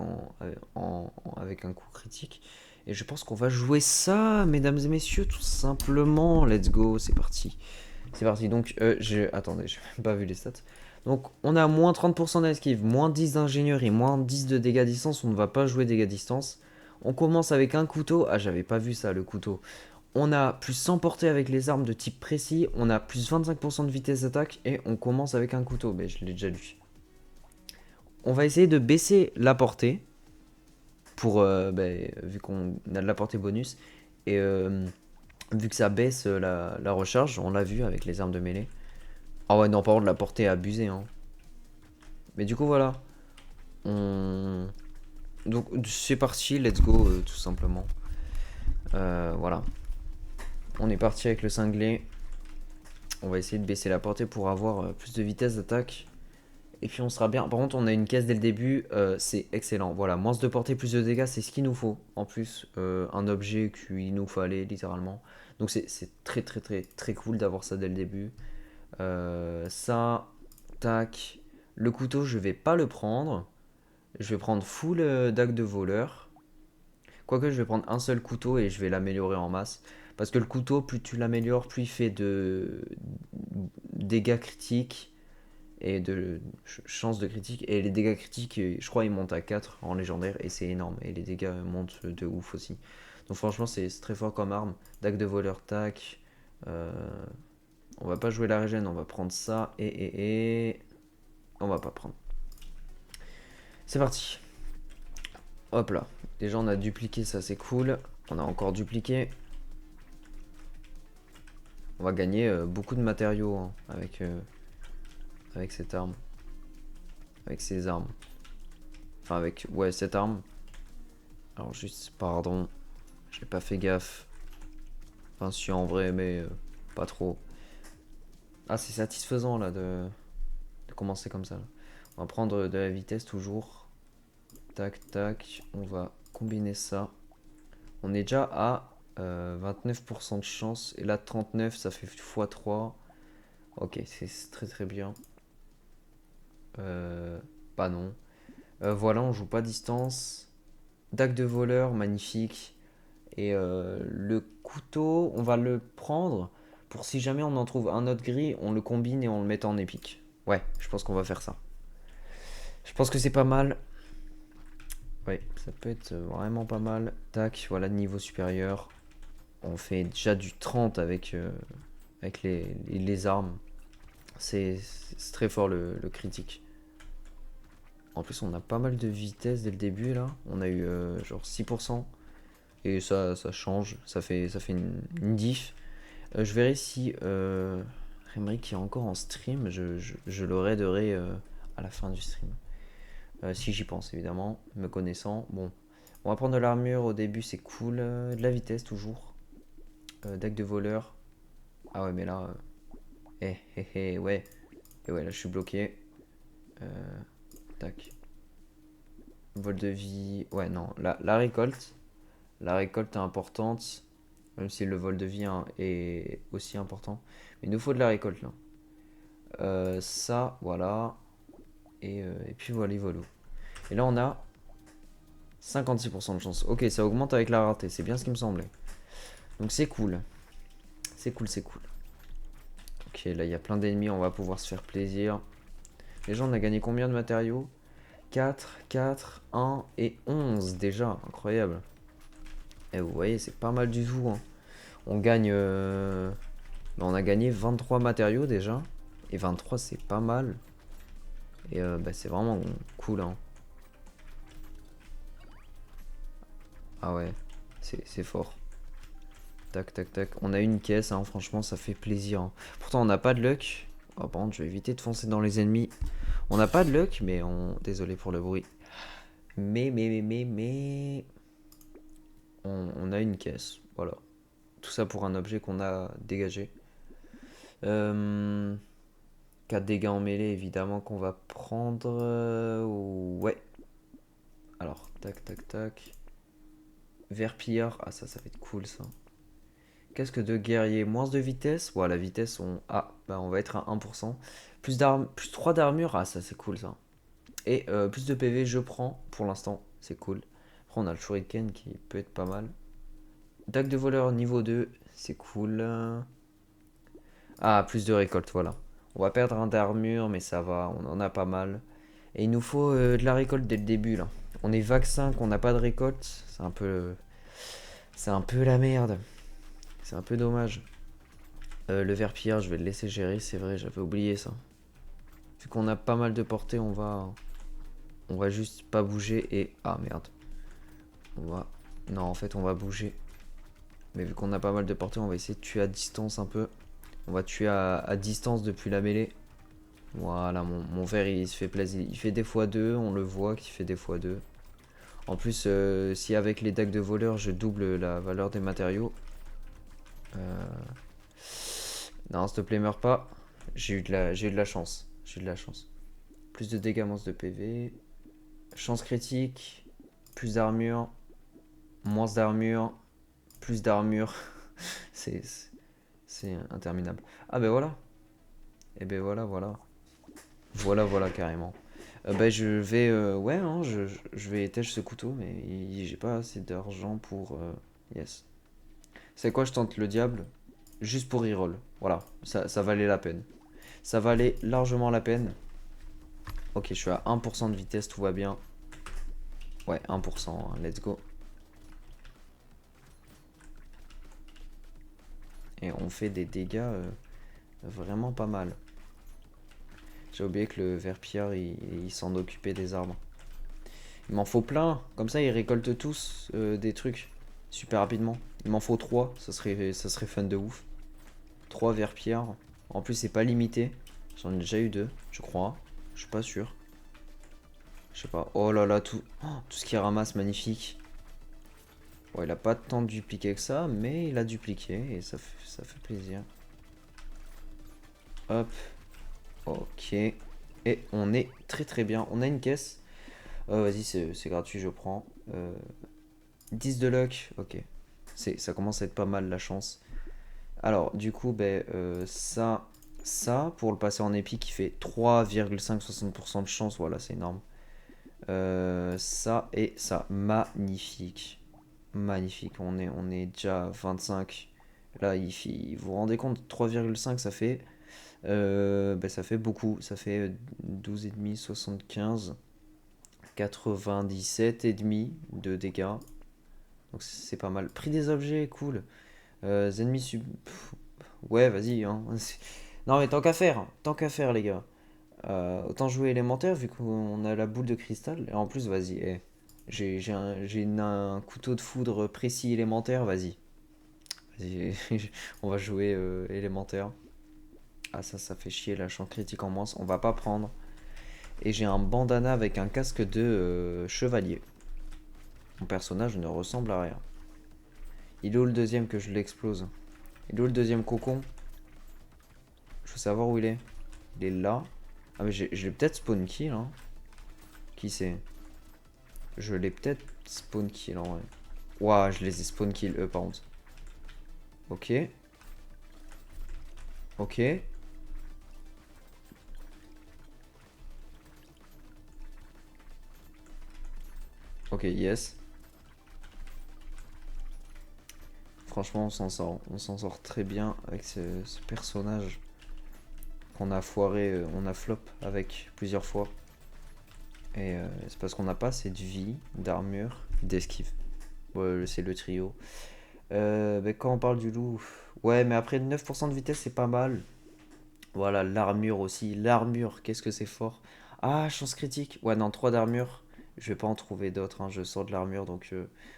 avec un coup critique. Et je pense qu'on va jouer ça, mesdames et messieurs, tout simplement. Let's go, c'est parti. C'est parti. Donc, attendez, j'ai même pas vu les stats. Donc, on a moins 30% d'esquive, moins 10 d'ingénierie, moins 10 de dégâts à distance. On ne va pas jouer dégâts à distance. On commence avec un couteau. Ah, j'avais pas vu ça, le couteau. On a plus 100 portée avec les armes de type précis. On a plus 25% de vitesse d'attaque. Et on commence avec un couteau. Mais je l'ai déjà lu. On va essayer de baisser la portée. Pour, vu qu'on a de la portée bonus. Et vu que ça baisse la recharge. On l'a vu avec les armes de mêlée. Ah ouais, non, par contre, la portée est abusée. Hein. Mais du coup, voilà. On... Donc, c'est parti. Let's go, tout simplement. Voilà. On est parti avec le cinglé. On va essayer de baisser la portée pour avoir plus de vitesse d'attaque. Et puis on sera bien. Par contre, on a une caisse dès le début. C'est excellent. Voilà, moins de portée, plus de dégâts, c'est ce qu'il nous faut. En plus, un objet qu'il nous fallait littéralement. Donc c'est très très très très cool d'avoir ça dès le début. Ça, tac. Le couteau, je vais pas le prendre. Je vais prendre full dague de voleur. Quoique je vais prendre un seul couteau et je vais l'améliorer en masse. Parce que le couteau, plus tu l'améliores, plus il fait de dégâts critiques et de chance de critique. Et les dégâts critiques, je crois, ils montent à 4 en légendaire et c'est énorme. Et les dégâts montent de ouf aussi. Donc franchement, c'est très fort comme arme. Dague de voleur, tac. Euh, on va pas jouer la régène, on va prendre ça. Et on va pas prendre. C'est parti. Hop là. Déjà, on a dupliqué, ça c'est cool. On a encore dupliqué. On va gagner beaucoup de matériaux hein, avec cette arme. Avec ces armes. Enfin, avec ouais, cette arme. Alors, juste, pardon. J'ai pas fait gaffe. Enfin, si en vrai, mais pas trop. Ah, c'est satisfaisant là de commencer comme ça. Là. On va prendre de la vitesse toujours. Tac, tac. On va combiner ça. On est déjà à 29% de chance. Et là, 39, ça fait x3. Ok, c'est très très bien. Pas non. Voilà, on joue pas distance. Dague de voleur, magnifique. Et le couteau, on va le prendre pour si jamais on en trouve un autre gris, on le combine et on le met en épique. Ouais, je pense qu'on va faire ça. Je pense que c'est pas mal. Ouais, ça peut être vraiment pas mal. Tac, voilà, niveau supérieur. On fait déjà du 30 avec les armes. C'est très fort le critique. En plus, on a pas mal de vitesse dès le début là. On a eu genre 6%. Et ça change. Ça fait une diff. Je verrai si Remrick est encore en stream. Je le raiderai à la fin du stream. Si j'y pense, évidemment. Me connaissant. Bon, on va prendre de l'armure au début, c'est cool. De la vitesse, toujours. Deck de voleur. Ah ouais, mais là. Ouais. Et ouais, là, je suis bloqué. Tac. Vol de vie. Ouais, non. La récolte. La récolte est importante. Même si le vol de vie hein, est aussi important. Mais il nous faut de la récolte là. Ça, voilà. Et puis voilà. Et là, on a 56% de chance. Ok, ça augmente avec la rareté. C'est bien ce qui me semblait. Donc c'est cool. C'est cool, c'est cool. Ok, là, il y a plein d'ennemis. On va pouvoir se faire plaisir. Déjà, on a gagné combien de matériaux? 4, 4, 1 et 11 déjà. Incroyable. Et vous voyez, c'est pas mal du tout. Hein. On gagne... on a gagné 23 matériaux déjà. Et 23, c'est pas mal. Et c'est vraiment cool. Hein. Ah ouais, c'est fort. Tac, tac, tac. On a une caisse, hein, franchement, ça fait plaisir. Hein. Pourtant, on n'a pas de luck. Oh, par contre, je vais éviter de foncer dans les ennemis. On n'a pas de luck, mais on... Désolé pour le bruit. Mais... On a une caisse, voilà. Tout ça pour un objet qu'on a dégagé. 4 dégâts en mêlée, évidemment, qu'on va prendre. Ouais. Alors, tac, tac, tac. Verpilleur. Ah, ça va être cool, ça. Casque de guerrier, moins de vitesse. Ouais, la vitesse, on va être à 1%. Plus 3 d'armure. Ah, ça, c'est cool, ça. Et plus de PV, je prends pour l'instant. C'est cool. Après, on a le shuriken qui peut être pas mal. Dague de voleur niveau 2, c'est cool. Ah, plus de récolte, voilà. On va perdre un d'armure, mais ça va, on en a pas mal. Et il nous faut de la récolte dès le début, là. On est vague 5, on n'a pas de récolte. C'est un peu la merde. C'est un peu dommage. Le verpilleur, je vais le laisser gérer, c'est vrai, j'avais oublié ça. Vu qu'on a pas mal de portée, on va juste pas bouger et... Ah merde. On va... Non, en fait, on va bouger. Mais vu qu'on a pas mal de portée, on va essayer de tuer à distance un peu. On va tuer à distance depuis la mêlée. Voilà, mon verre il se fait plaisir. Il fait des x2, on le voit qu'il fait des x2. En plus, si avec les dagues de voleur je double la valeur des matériaux. Euh... Non, s'il te plaît, meurs pas. J'ai eu de la chance. J'ai eu de la chance. Plus de dégâts, moins de PV. Chance critique. Plus d'armure. Moins d'armure. Plus d'armure. c'est c'est interminable. Ah ben voilà. Et ben voilà, voilà. Voilà, voilà, carrément. Bah, je vais. Ouais, hein, je vais étèche ce couteau, mais j'ai pas assez d'argent pour. Yes. C'est quoi, je tente le diable juste pour reroll. Voilà, ça valait la peine. Ça valait largement la peine. Ok, je suis à 1% de vitesse, tout va bien. Ouais, 1%, hein, let's go. Et on fait des dégâts vraiment pas mal. J'ai oublié que le verpilleur, il s'en occupait des arbres. Il m'en faut plein, comme ça ils récoltent tous des trucs super rapidement. Il m'en faut 3, ça serait fun de ouf. 3 verpillères. En plus c'est pas limité. J'en ai déjà eu 2, je crois. Je suis pas sûr. Je sais pas. Oh là là, tout ce qu'il ramasse, magnifique. Bon, il a pas tant dupliqué que ça, mais il a dupliqué et ça fait plaisir. Hop. Ok. Et on est très très bien. On a une caisse. Vas-y, c'est gratuit, je prends. 10 de luck. Ok. Ça commence à être pas mal la chance. Alors, du coup, ben, ça, pour le passer en épique, il fait 3,560% de chance. Voilà, c'est énorme. Ça et ça. Magnifique. Magnifique. On est déjà à 25. Là, vous vous rendez compte, 3,5 ça fait. Ben, ça fait beaucoup. Ça fait 12,5, 75, 97,5 de dégâts. Donc c'est pas mal. Prix des objets, cool. Ennemis sub. Ouais, vas-y, hein. Non, mais tant qu'à faire, les gars. Autant jouer élémentaire vu qu'on a la boule de cristal. Et en plus, vas-y, j'ai un couteau de foudre précis élémentaire, vas-y. Vas-y, on va jouer élémentaire. Ah, ça fait chier, la champ critique en moins, on va pas prendre. Et j'ai un bandana avec un casque de chevalier. Mon personnage ne ressemble à rien. Il est où le deuxième que je l'explose? Il est où le deuxième cocon? Je veux savoir où il est. Il est là. Ah mais je l'ai peut-être spawn kill hein. Qui c'est? Je l'ai peut-être spawn kill en vrai. Ouah, je les ai spawn kill eux par contre. Ok. Ok. Ok, yes. Franchement, on s'en sort très bien avec ce personnage qu'on a foiré, on a flop avec plusieurs fois. Et c'est parce qu'on n'a pas assez de vie, d'armure, d'esquive. Ouais, c'est le trio. Mais quand on parle du loup, ouais, mais après 9% de vitesse, c'est pas mal. Voilà, l'armure aussi. L'armure, qu'est-ce que c'est fort. Ah, chance critique. Ouais, non, 3 d'armure. Je vais pas en trouver d'autres, hein. Je sors de l'armure, donc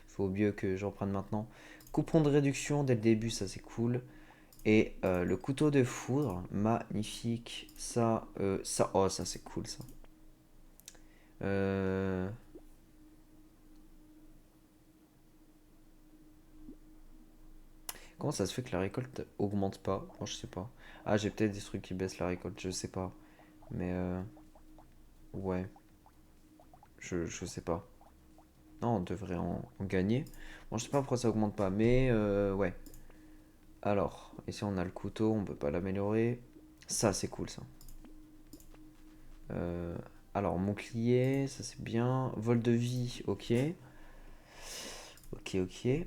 faut mieux que j'en prenne maintenant. Coupon de réduction dès le début, ça c'est cool. Et le couteau de foudre, magnifique. Oh, ça c'est cool ça. Euh, Comment ça se fait que la récolte augmente pas? Moi, je sais pas. Ah, j'ai peut-être des trucs qui baissent la récolte, je sais pas. Mais ouais, je sais pas. Non, on devrait en gagner. Bon, je sais pas pourquoi ça augmente pas, mais ouais. Alors, ici on a le couteau, on peut pas l'améliorer. Ça, c'est cool ça. Euh, alors, bouclier, ça c'est bien. Vol de vie, ok. Ok, ok.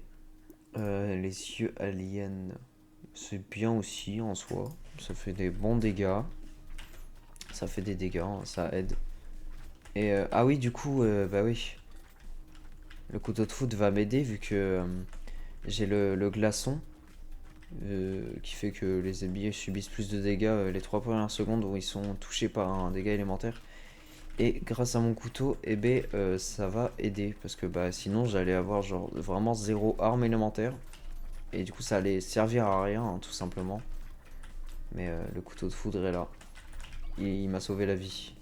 Les yeux aliens, c'est bien aussi en soi. Ça fait des bons dégâts. Ça fait des dégâts, hein, ça aide. Et ah oui, du coup, bah oui. Le couteau de foot va m'aider vu que j'ai le glaçon qui fait que les ennemis subissent plus de dégâts les 3 premières secondes où ils sont touchés par un dégât élémentaire. Et grâce à mon couteau, eh ben, ça va aider parce que bah, sinon j'allais avoir genre vraiment zéro arme élémentaire. Et du coup ça allait servir à rien hein, tout simplement. Mais le couteau de foudre est là. Il m'a sauvé la vie.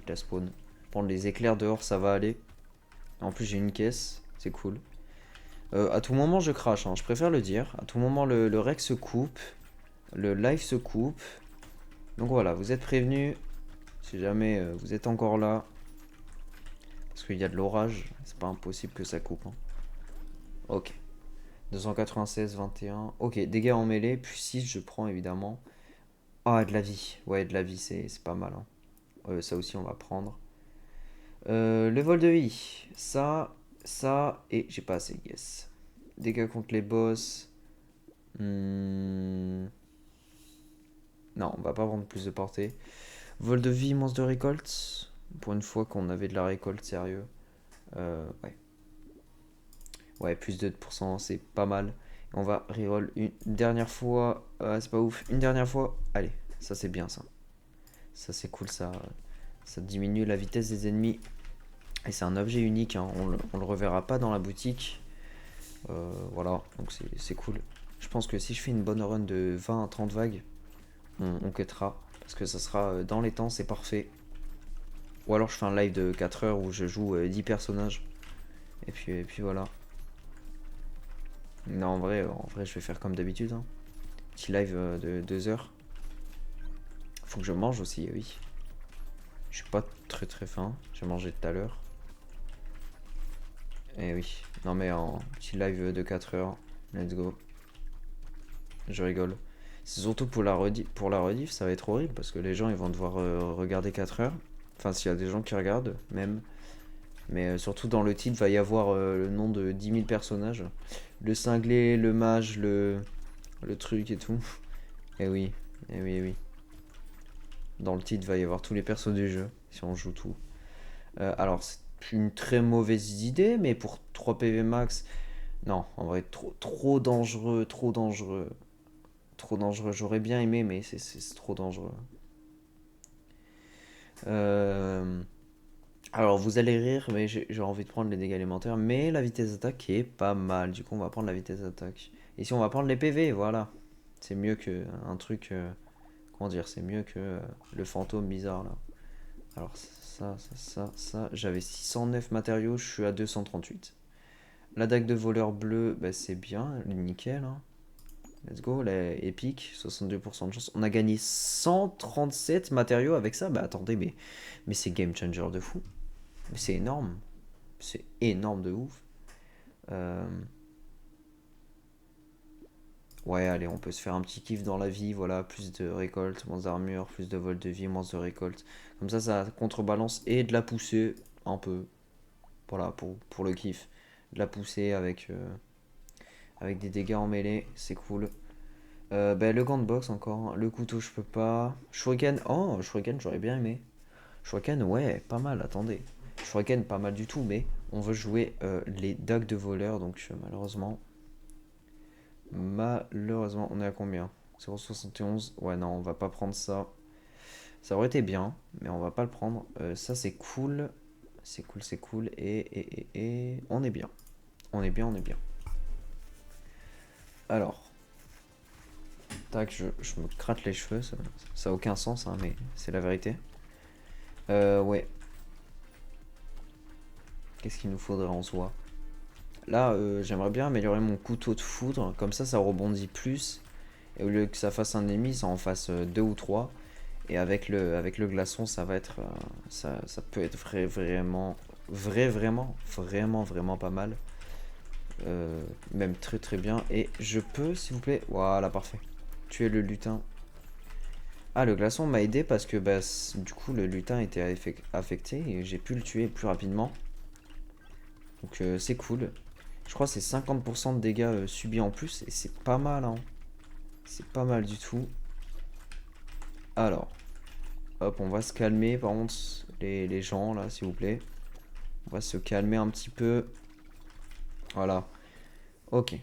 Il a spawn. Prendre les éclairs dehors ça va aller. En plus j'ai une caisse, c'est cool. À tout moment je crache, hein, je préfère le dire. À tout moment le rec se coupe. Le live se coupe. Donc voilà, vous êtes prévenus. Si jamais vous êtes encore là. Parce qu'il y a de l'orage. C'est pas impossible que ça coupe. Hein. Ok. 296, 21. Ok, dégâts en mêlée. Puis 6, je prends évidemment. Ah, de la vie. Ouais, de la vie, c'est pas mal. Hein. Ça aussi, on va prendre. Le vol de vie. Ça. Et j'ai pas assez. Yes. Dégâts contre les boss. Non, on va pas prendre plus de portée. Vol de vie, monstre de récolte. Pour une fois qu'on avait de la récolte, sérieux. Ouais. Ouais, plus de 2%, c'est pas mal. On va reroll une dernière fois. C'est pas ouf. Une dernière fois. Allez, ça c'est bien ça. Ça c'est cool, ça diminue la vitesse des ennemis. Et c'est un objet unique, hein. On le reverra pas dans la boutique. Voilà, donc c'est cool. Je pense que si je fais une bonne run de 20 à 30 vagues, on cuttera. Parce que ça sera dans les temps, c'est parfait. Ou alors je fais un live de 4 heures où je joue 10 personnages. Et puis voilà. Non, en vrai, je vais faire comme d'habitude. Hein. Petit live de 2 heures. Faut que je mange aussi, oui. Je suis pas très très faim. J'ai mangé tout à l'heure. Et oui. Non, mais en petit live de 4 heures. Let's go. Je rigole. C'est surtout pour la rediff, ça va être horrible parce que les gens ils vont devoir regarder 4 heures. Enfin, s'il y a des gens qui regardent, même. Mais surtout dans le titre, va y avoir le nom de 10 000 personnages. Le cinglé, le mage, le truc et tout. Et oui, et oui, et oui. Dans le titre, va y avoir tous les persos du jeu, si on joue tout. Alors, c'est une très mauvaise idée, mais pour 3 PV max, non, en vrai, trop dangereux, trop dangereux. Trop dangereux. J'aurais bien aimé, mais c'est trop dangereux. Euh, Alors, vous allez rire, mais j'ai envie de prendre les dégâts élémentaires. Mais la vitesse d'attaque est pas mal. Du coup, on va prendre la vitesse d'attaque. Ici, on va prendre les PV, voilà. C'est mieux que un truc. Comment dire? C'est mieux que le fantôme bizarre, là. Alors, ça. J'avais 609 matériaux, je suis à 238. La dague de voleur bleu, bah, c'est bien, nickel. Hein. Let's go, la épique, 62% de chance. On a gagné 137 matériaux avec ça. Bah attendez, mais c'est game changer de fou. C'est énorme. C'est énorme de ouf. Euh, Ouais, allez, on peut se faire un petit kiff dans la vie. Voilà, plus de récolte, moins d'armure, plus de vol de vie, moins de récolte. Comme ça contrebalance et de la poussée un peu. Voilà, pour le kiff. De la poussée avec des dégâts en mêlée, c'est cool. Bah, le gant de boxe encore. Le couteau, je peux pas. Shuriken, oh, Shuriken, j'aurais bien aimé. Shuriken, ouais, pas mal, attendez. Shuriken, pas mal du tout, mais on veut jouer les dagues de voleur, donc malheureusement, on est à combien? 0,71. Ouais, non, on va pas prendre ça. Ça aurait été bien, mais on va pas le prendre. Ça, c'est cool. C'est cool, c'est cool. Et on est bien. On est bien, on est bien. Alors, tac, je me gratte les cheveux. Ça a aucun sens, hein, mais c'est la vérité. Ouais. Qu'est-ce qu'il nous faudrait en soi? Là, j'aimerais bien améliorer mon couteau de foudre. Comme ça rebondit plus. Et au lieu que ça fasse un ennemi, ça en fasse deux ou trois. Et avec le glaçon, ça va être. Ça peut être vraiment pas mal. Même très très bien. Et je peux, s'il vous plaît... Voilà, parfait. Tuer le lutin. Ah, le glaçon m'a aidé parce que bah, du coup, le lutin était affecté et j'ai pu le tuer plus rapidement. Donc c'est cool. Je crois que c'est 50% de dégâts subis en plus et c'est pas mal, hein. C'est pas mal du tout. Alors, hop, on va se calmer par contre, les gens là, s'il vous plaît. On va se calmer un petit peu. Voilà. Ok,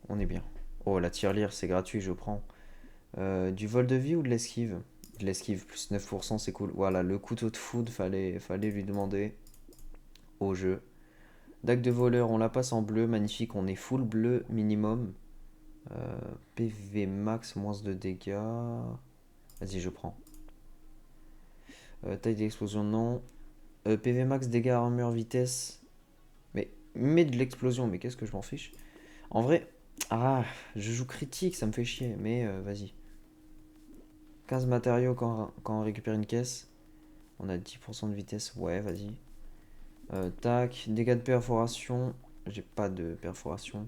on est bien. Oh, la tirelire, c'est gratuit, je prends. Du vol de vie ou de l'esquive? De l'esquive, plus 9%, c'est cool. Voilà, le couteau de foudre, fallait lui demander au jeu. Dague de voleur, on la passe en bleu, magnifique, on est full bleu minimum. PV max, moins de dégâts. Vas-y, je prends. Taille d'explosion, non. PV max, dégâts, armure, vitesse. Mais de l'explosion, mais qu'est-ce que je m'en fiche. En vrai, je joue critique, ça me fait chier, mais vas-y. 15 matériaux quand on récupère une caisse. On a 10% de vitesse, ouais, vas-y. Tac, dégâts de perforation. J'ai pas de perforation.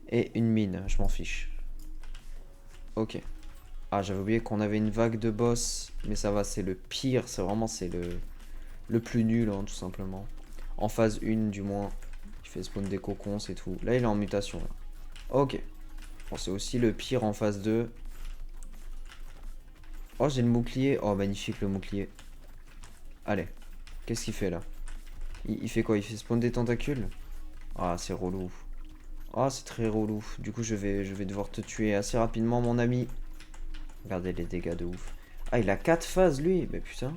Et une mine, je m'en fiche. Ok. Ah, j'avais oublié qu'on avait une vague de boss. Mais ça va, c'est le pire. C'est le plus nul, hein, tout simplement. En phase 1, du moins. Il fait spawn des cocons, c'est tout. Là, il est en mutation. Là. Ok. Bon, c'est aussi le pire en phase 2. Oh, j'ai le bouclier. Oh, magnifique le bouclier. Allez. Qu'est-ce qu'il fait là? Il fait quoi? Il fait spawn des tentacules? Ah, c'est relou. Ah, c'est très relou. Du coup, je vais devoir te tuer assez rapidement, mon ami. Regardez les dégâts de ouf. Ah, il a 4 phases, lui. Mais putain.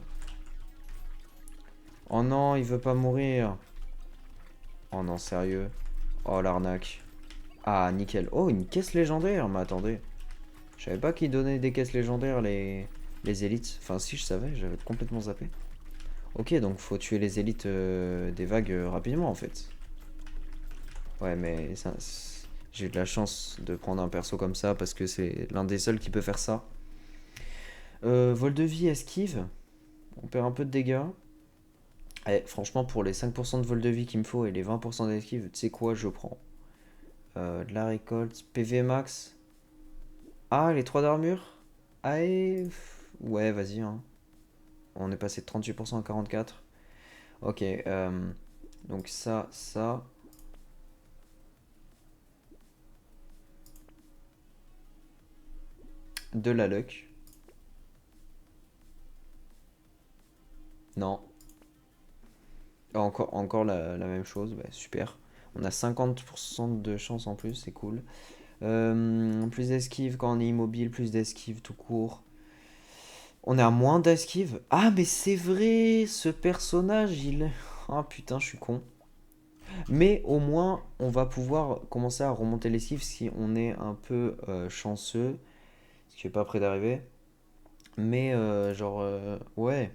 Oh non, il veut pas mourir. Oh non, sérieux. Oh, l'arnaque. Ah, nickel. Oh, une caisse légendaire. Mais attendez. Je savais pas qu'ils donnaient des caisses légendaires, les élites. Enfin, si, je savais. J'avais complètement zappé. Ok, donc faut tuer les élites des vagues rapidement, en fait. Ouais, mais ça, j'ai eu de la chance de prendre un perso comme ça parce que c'est l'un des seuls qui peut faire ça. Vol de vie, esquive. On perd un peu de dégâts. Eh, franchement, pour les 5% de vol de vie qu'il me faut et les 20% d'esquive, tu sais quoi, je prends. De la récolte, PV max. Ah, les 3 d'armure. Allez. Ouais, vas-y, hein. On est passé de 38% à 44. Ok, donc ça. De la luck. Non. Encore la même chose, bah, super. On a 50% de chance en plus, c'est cool. Plus d'esquive quand on est immobile, plus d'esquive tout court. On est à moins d'esquive. Ah, mais c'est vrai, ce personnage, il... Ah putain, je suis con. Mais au moins, on va pouvoir commencer à remonter l'esquive si on est un peu chanceux. Ce qui est pas près d'arriver. Mais genre, ouais.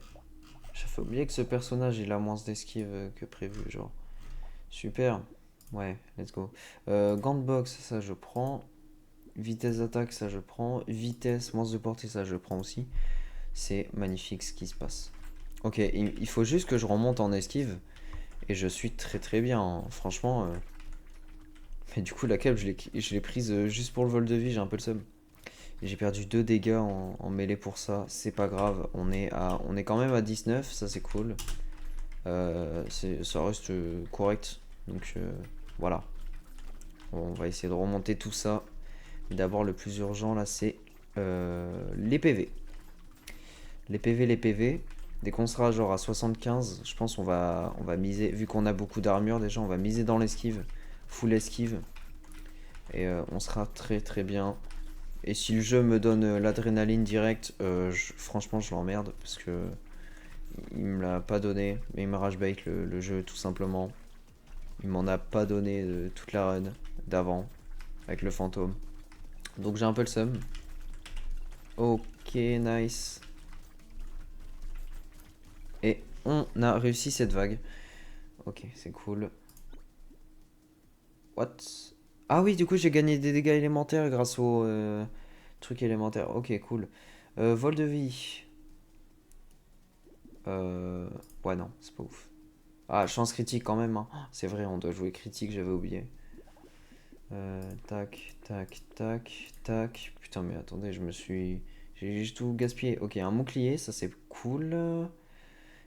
J'avais oublié que ce personnage, il a moins d'esquive que prévu, genre. Super. Ouais, let's go. Gant de box, ça je prends. Vitesse d'attaque, ça je prends. Vitesse, moins de portée, ça je prends aussi. C'est magnifique ce qui se passe. Ok, il faut juste que je remonte en esquive. Et je suis très très bien, hein. Franchement. Mais du coup, la cape, je l'ai prise juste pour le vol de vie, j'ai un peu le seum. J'ai perdu 2 dégâts en mêlée pour ça. C'est pas grave, on est quand même à 19, ça c'est cool. Ça reste correct. Donc voilà. Bon, on va essayer de remonter tout ça. Mais d'abord, le plus urgent là, c'est les PV. Les PV. Dès qu'on sera genre à 75, je pense on va miser, vu qu'on a beaucoup d'armure déjà, on va miser dans l'esquive, full esquive, et on sera très très bien. Et si le jeu me donne l'adrénaline directe, franchement je l'emmerde, parce que il me l'a pas donné, mais il me rage bait le jeu tout simplement. Il m'en a pas donné de toute la run d'avant, avec le fantôme. Donc j'ai un peu le seum. Ok, nice. Et on a réussi cette vague. Ok, c'est cool. What? Ah oui, du coup, j'ai gagné des dégâts élémentaires grâce au truc élémentaire. Ok, cool. Vol de vie. Euh... Ouais, non, c'est pas ouf. Ah, chance critique quand même, hein. C'est vrai, on doit jouer critique, j'avais oublié. Tac, tac, tac, tac. Putain, mais attendez, j'ai juste tout gaspillé. Ok, un bouclier, ça c'est cool.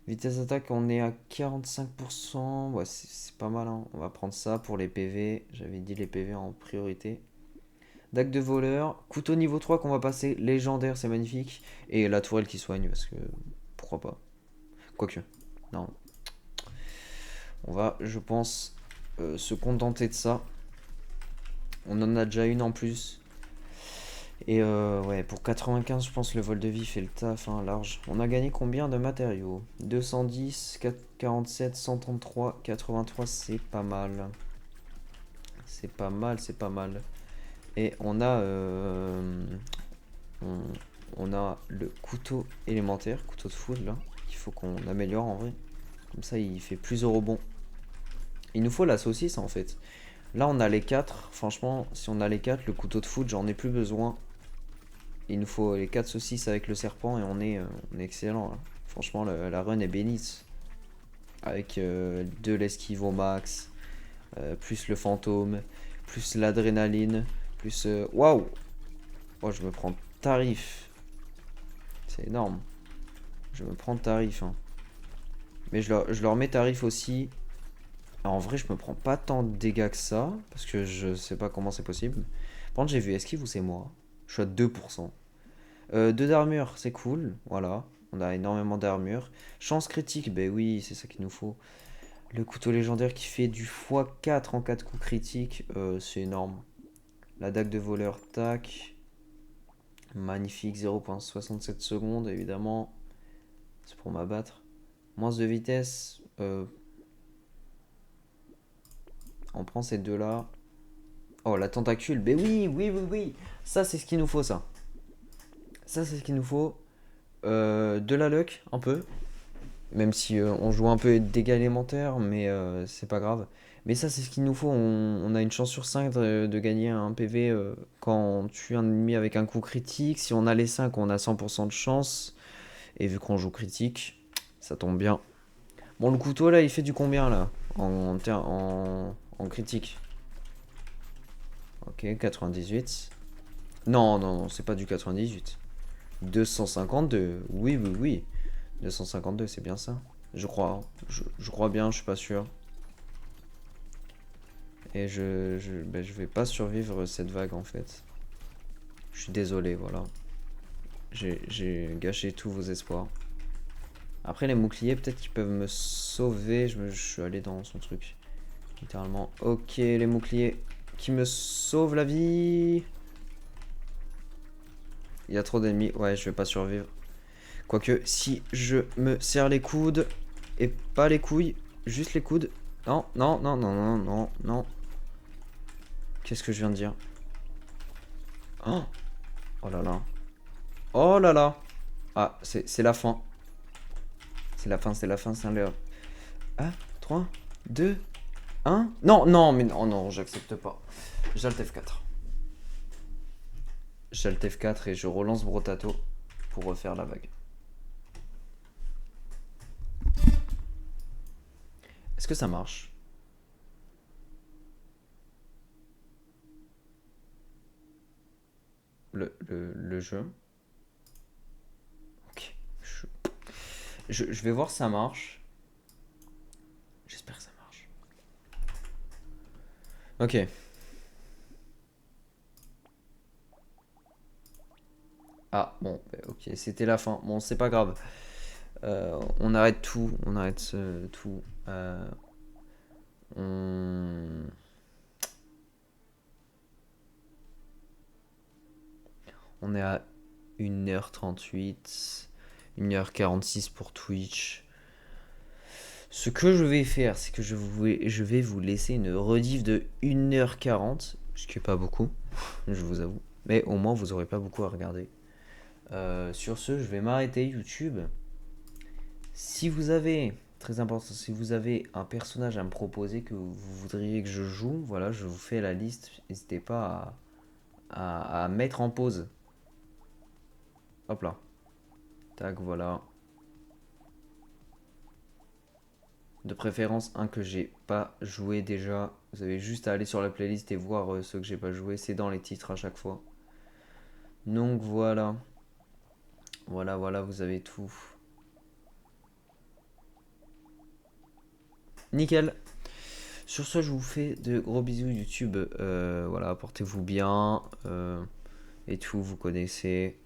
Vitesse d'attaque, on est à 45%. Ouais, c'est pas mal, hein. On va prendre ça pour les PV. J'avais dit les PV en priorité. Dague de voleur. Couteau niveau 3 qu'on va passer. Légendaire, c'est magnifique. Et la tourelle qui soigne, parce que... Pourquoi pas. Quoique. Non. On va, je pense, se contenter de ça. On en a déjà une en plus. Et ouais, pour 95, je pense le vol de vie fait le taf, hein, large. On a gagné combien de matériaux? 210, 47, 133, 83, c'est pas mal. C'est pas mal, c'est pas mal. Et on, on a le couteau élémentaire, couteau de foudre là, qu'il faut qu'on améliore en vrai. Comme ça, il fait plus au rebond. Il nous faut la saucisse en fait. Là, on a les 4. Franchement, si on a les 4, le couteau de foudre, j'en ai plus besoin. Il nous faut les 4 saucisses avec le serpent et on est excellent, là. Franchement, la run est bénite. Avec 2 l'esquive au max, plus le fantôme, plus l'adrénaline, plus... Waouh! Oh, je me prends tarif. C'est énorme. Je me prends tarif, hein. Mais je leur mets tarif aussi. Alors, en vrai, je me prends pas tant de dégâts que ça, parce que je sais pas comment c'est possible. Par contre, j'ai vu esquive ou c'est moi? Je suis à 2%. 2 d'armure, c'est cool. Voilà, on a énormément d'armure. Chance critique, ben oui, c'est ça qu'il nous faut. Le couteau légendaire qui fait du x4 en cas de coup critique, c'est énorme. La dague de voleur, tac. Magnifique, 0,67 secondes, évidemment. C'est pour m'abattre. Moins de vitesse. On prend ces deux-là. Oh, la tentacule, ben oui, oui, oui, oui. Ça, c'est ce qu'il nous faut, ça. Ça, c'est ce qu'il nous faut. De la luck, un peu. Même si on joue un peu dégâts élémentaires, mais c'est pas grave. Mais ça, c'est ce qu'il nous faut. On a une chance sur 5 de gagner un PV quand on tue un ennemi avec un coup critique. Si on a les 5, on a 100% de chance. Et vu qu'on joue critique, ça tombe bien. Bon, le couteau là, il fait du combien là en critique? Ok, 98. Non, non, non, c'est pas du 98. 252. Oui, oui, oui. 252, c'est bien ça. Je crois, hein. Je crois bien, je suis pas sûr. Et ben, je vais pas survivre cette vague en fait. Je suis désolé, voilà. J'ai gâché tous vos espoirs. Après les boucliers, peut-être qu'ils peuvent me sauver. Je suis allé dans son truc. Littéralement. Ok, les boucliers qui me sauvent la vie. Il y a trop d'ennemis. Ouais, je vais pas survivre. Quoique, si je me serre les coudes et pas les couilles, juste les coudes. Non, non, non, non, non, non, non. Qu'est-ce que je viens de dire? Oh, oh là là. Oh là là. Ah, c'est la fin. C'est la fin, c'est la fin, c'est un leurre. Ah, 3, 2, 1. Non, non, mais non, non, j'accepte pas. J'alt F4. J'alt F4 et je relance Brotato pour refaire la vague. Est-ce que ça marche? Le jeu. Ok. Je vais voir si ça marche. J'espère que ça marche. Ok. Ah, bon, bah, ok, c'était la fin. Bon, c'est pas grave. On arrête tout. On arrête tout. On... on est à 1h38. 1h46 pour Twitch. Ce que je vais faire, c'est que je vais vous laisser une rediff de 1h40. Ce qui est pas beaucoup, je vous avoue. Mais au moins, vous aurez pas beaucoup à regarder. Sur ce, je vais m'arrêter YouTube. Si vous avez, très important, si vous avez un personnage à me proposer que vous voudriez que je joue, voilà, je vous fais la liste. N'hésitez pas à mettre en pause. Hop là. Tac, voilà. De préférence, un que j'ai pas joué déjà. Vous avez juste à aller sur la playlist et voir ceux que j'ai pas joué. C'est dans les titres à chaque fois. Donc voilà. Voilà, vous avez tout. Nickel. Sur ce, je vous fais de gros bisous YouTube. Voilà, portez-vous bien. Et tout, vous connaissez.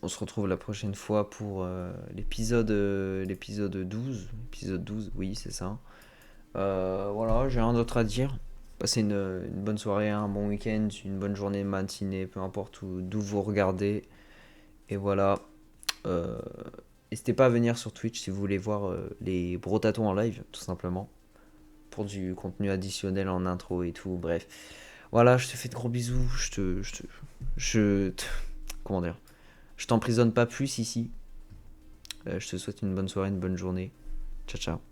On se retrouve la prochaine fois pour l'épisode 12. Épisode 12, oui, c'est ça. Voilà, j'ai rien d'autre à dire. Passez une bonne soirée, un bon week-end, une bonne journée, matinée, peu importe d'où vous regardez. Et voilà. Euh, N'hésitez pas à venir sur Twitch si vous voulez voir les brotatons en live, tout simplement. Pour du contenu additionnel en intro et tout. Bref. Voilà, je te fais de gros bisous. Comment dire? Je t'emprisonne pas plus ici. Je te souhaite une bonne soirée, une bonne journée. Ciao, ciao.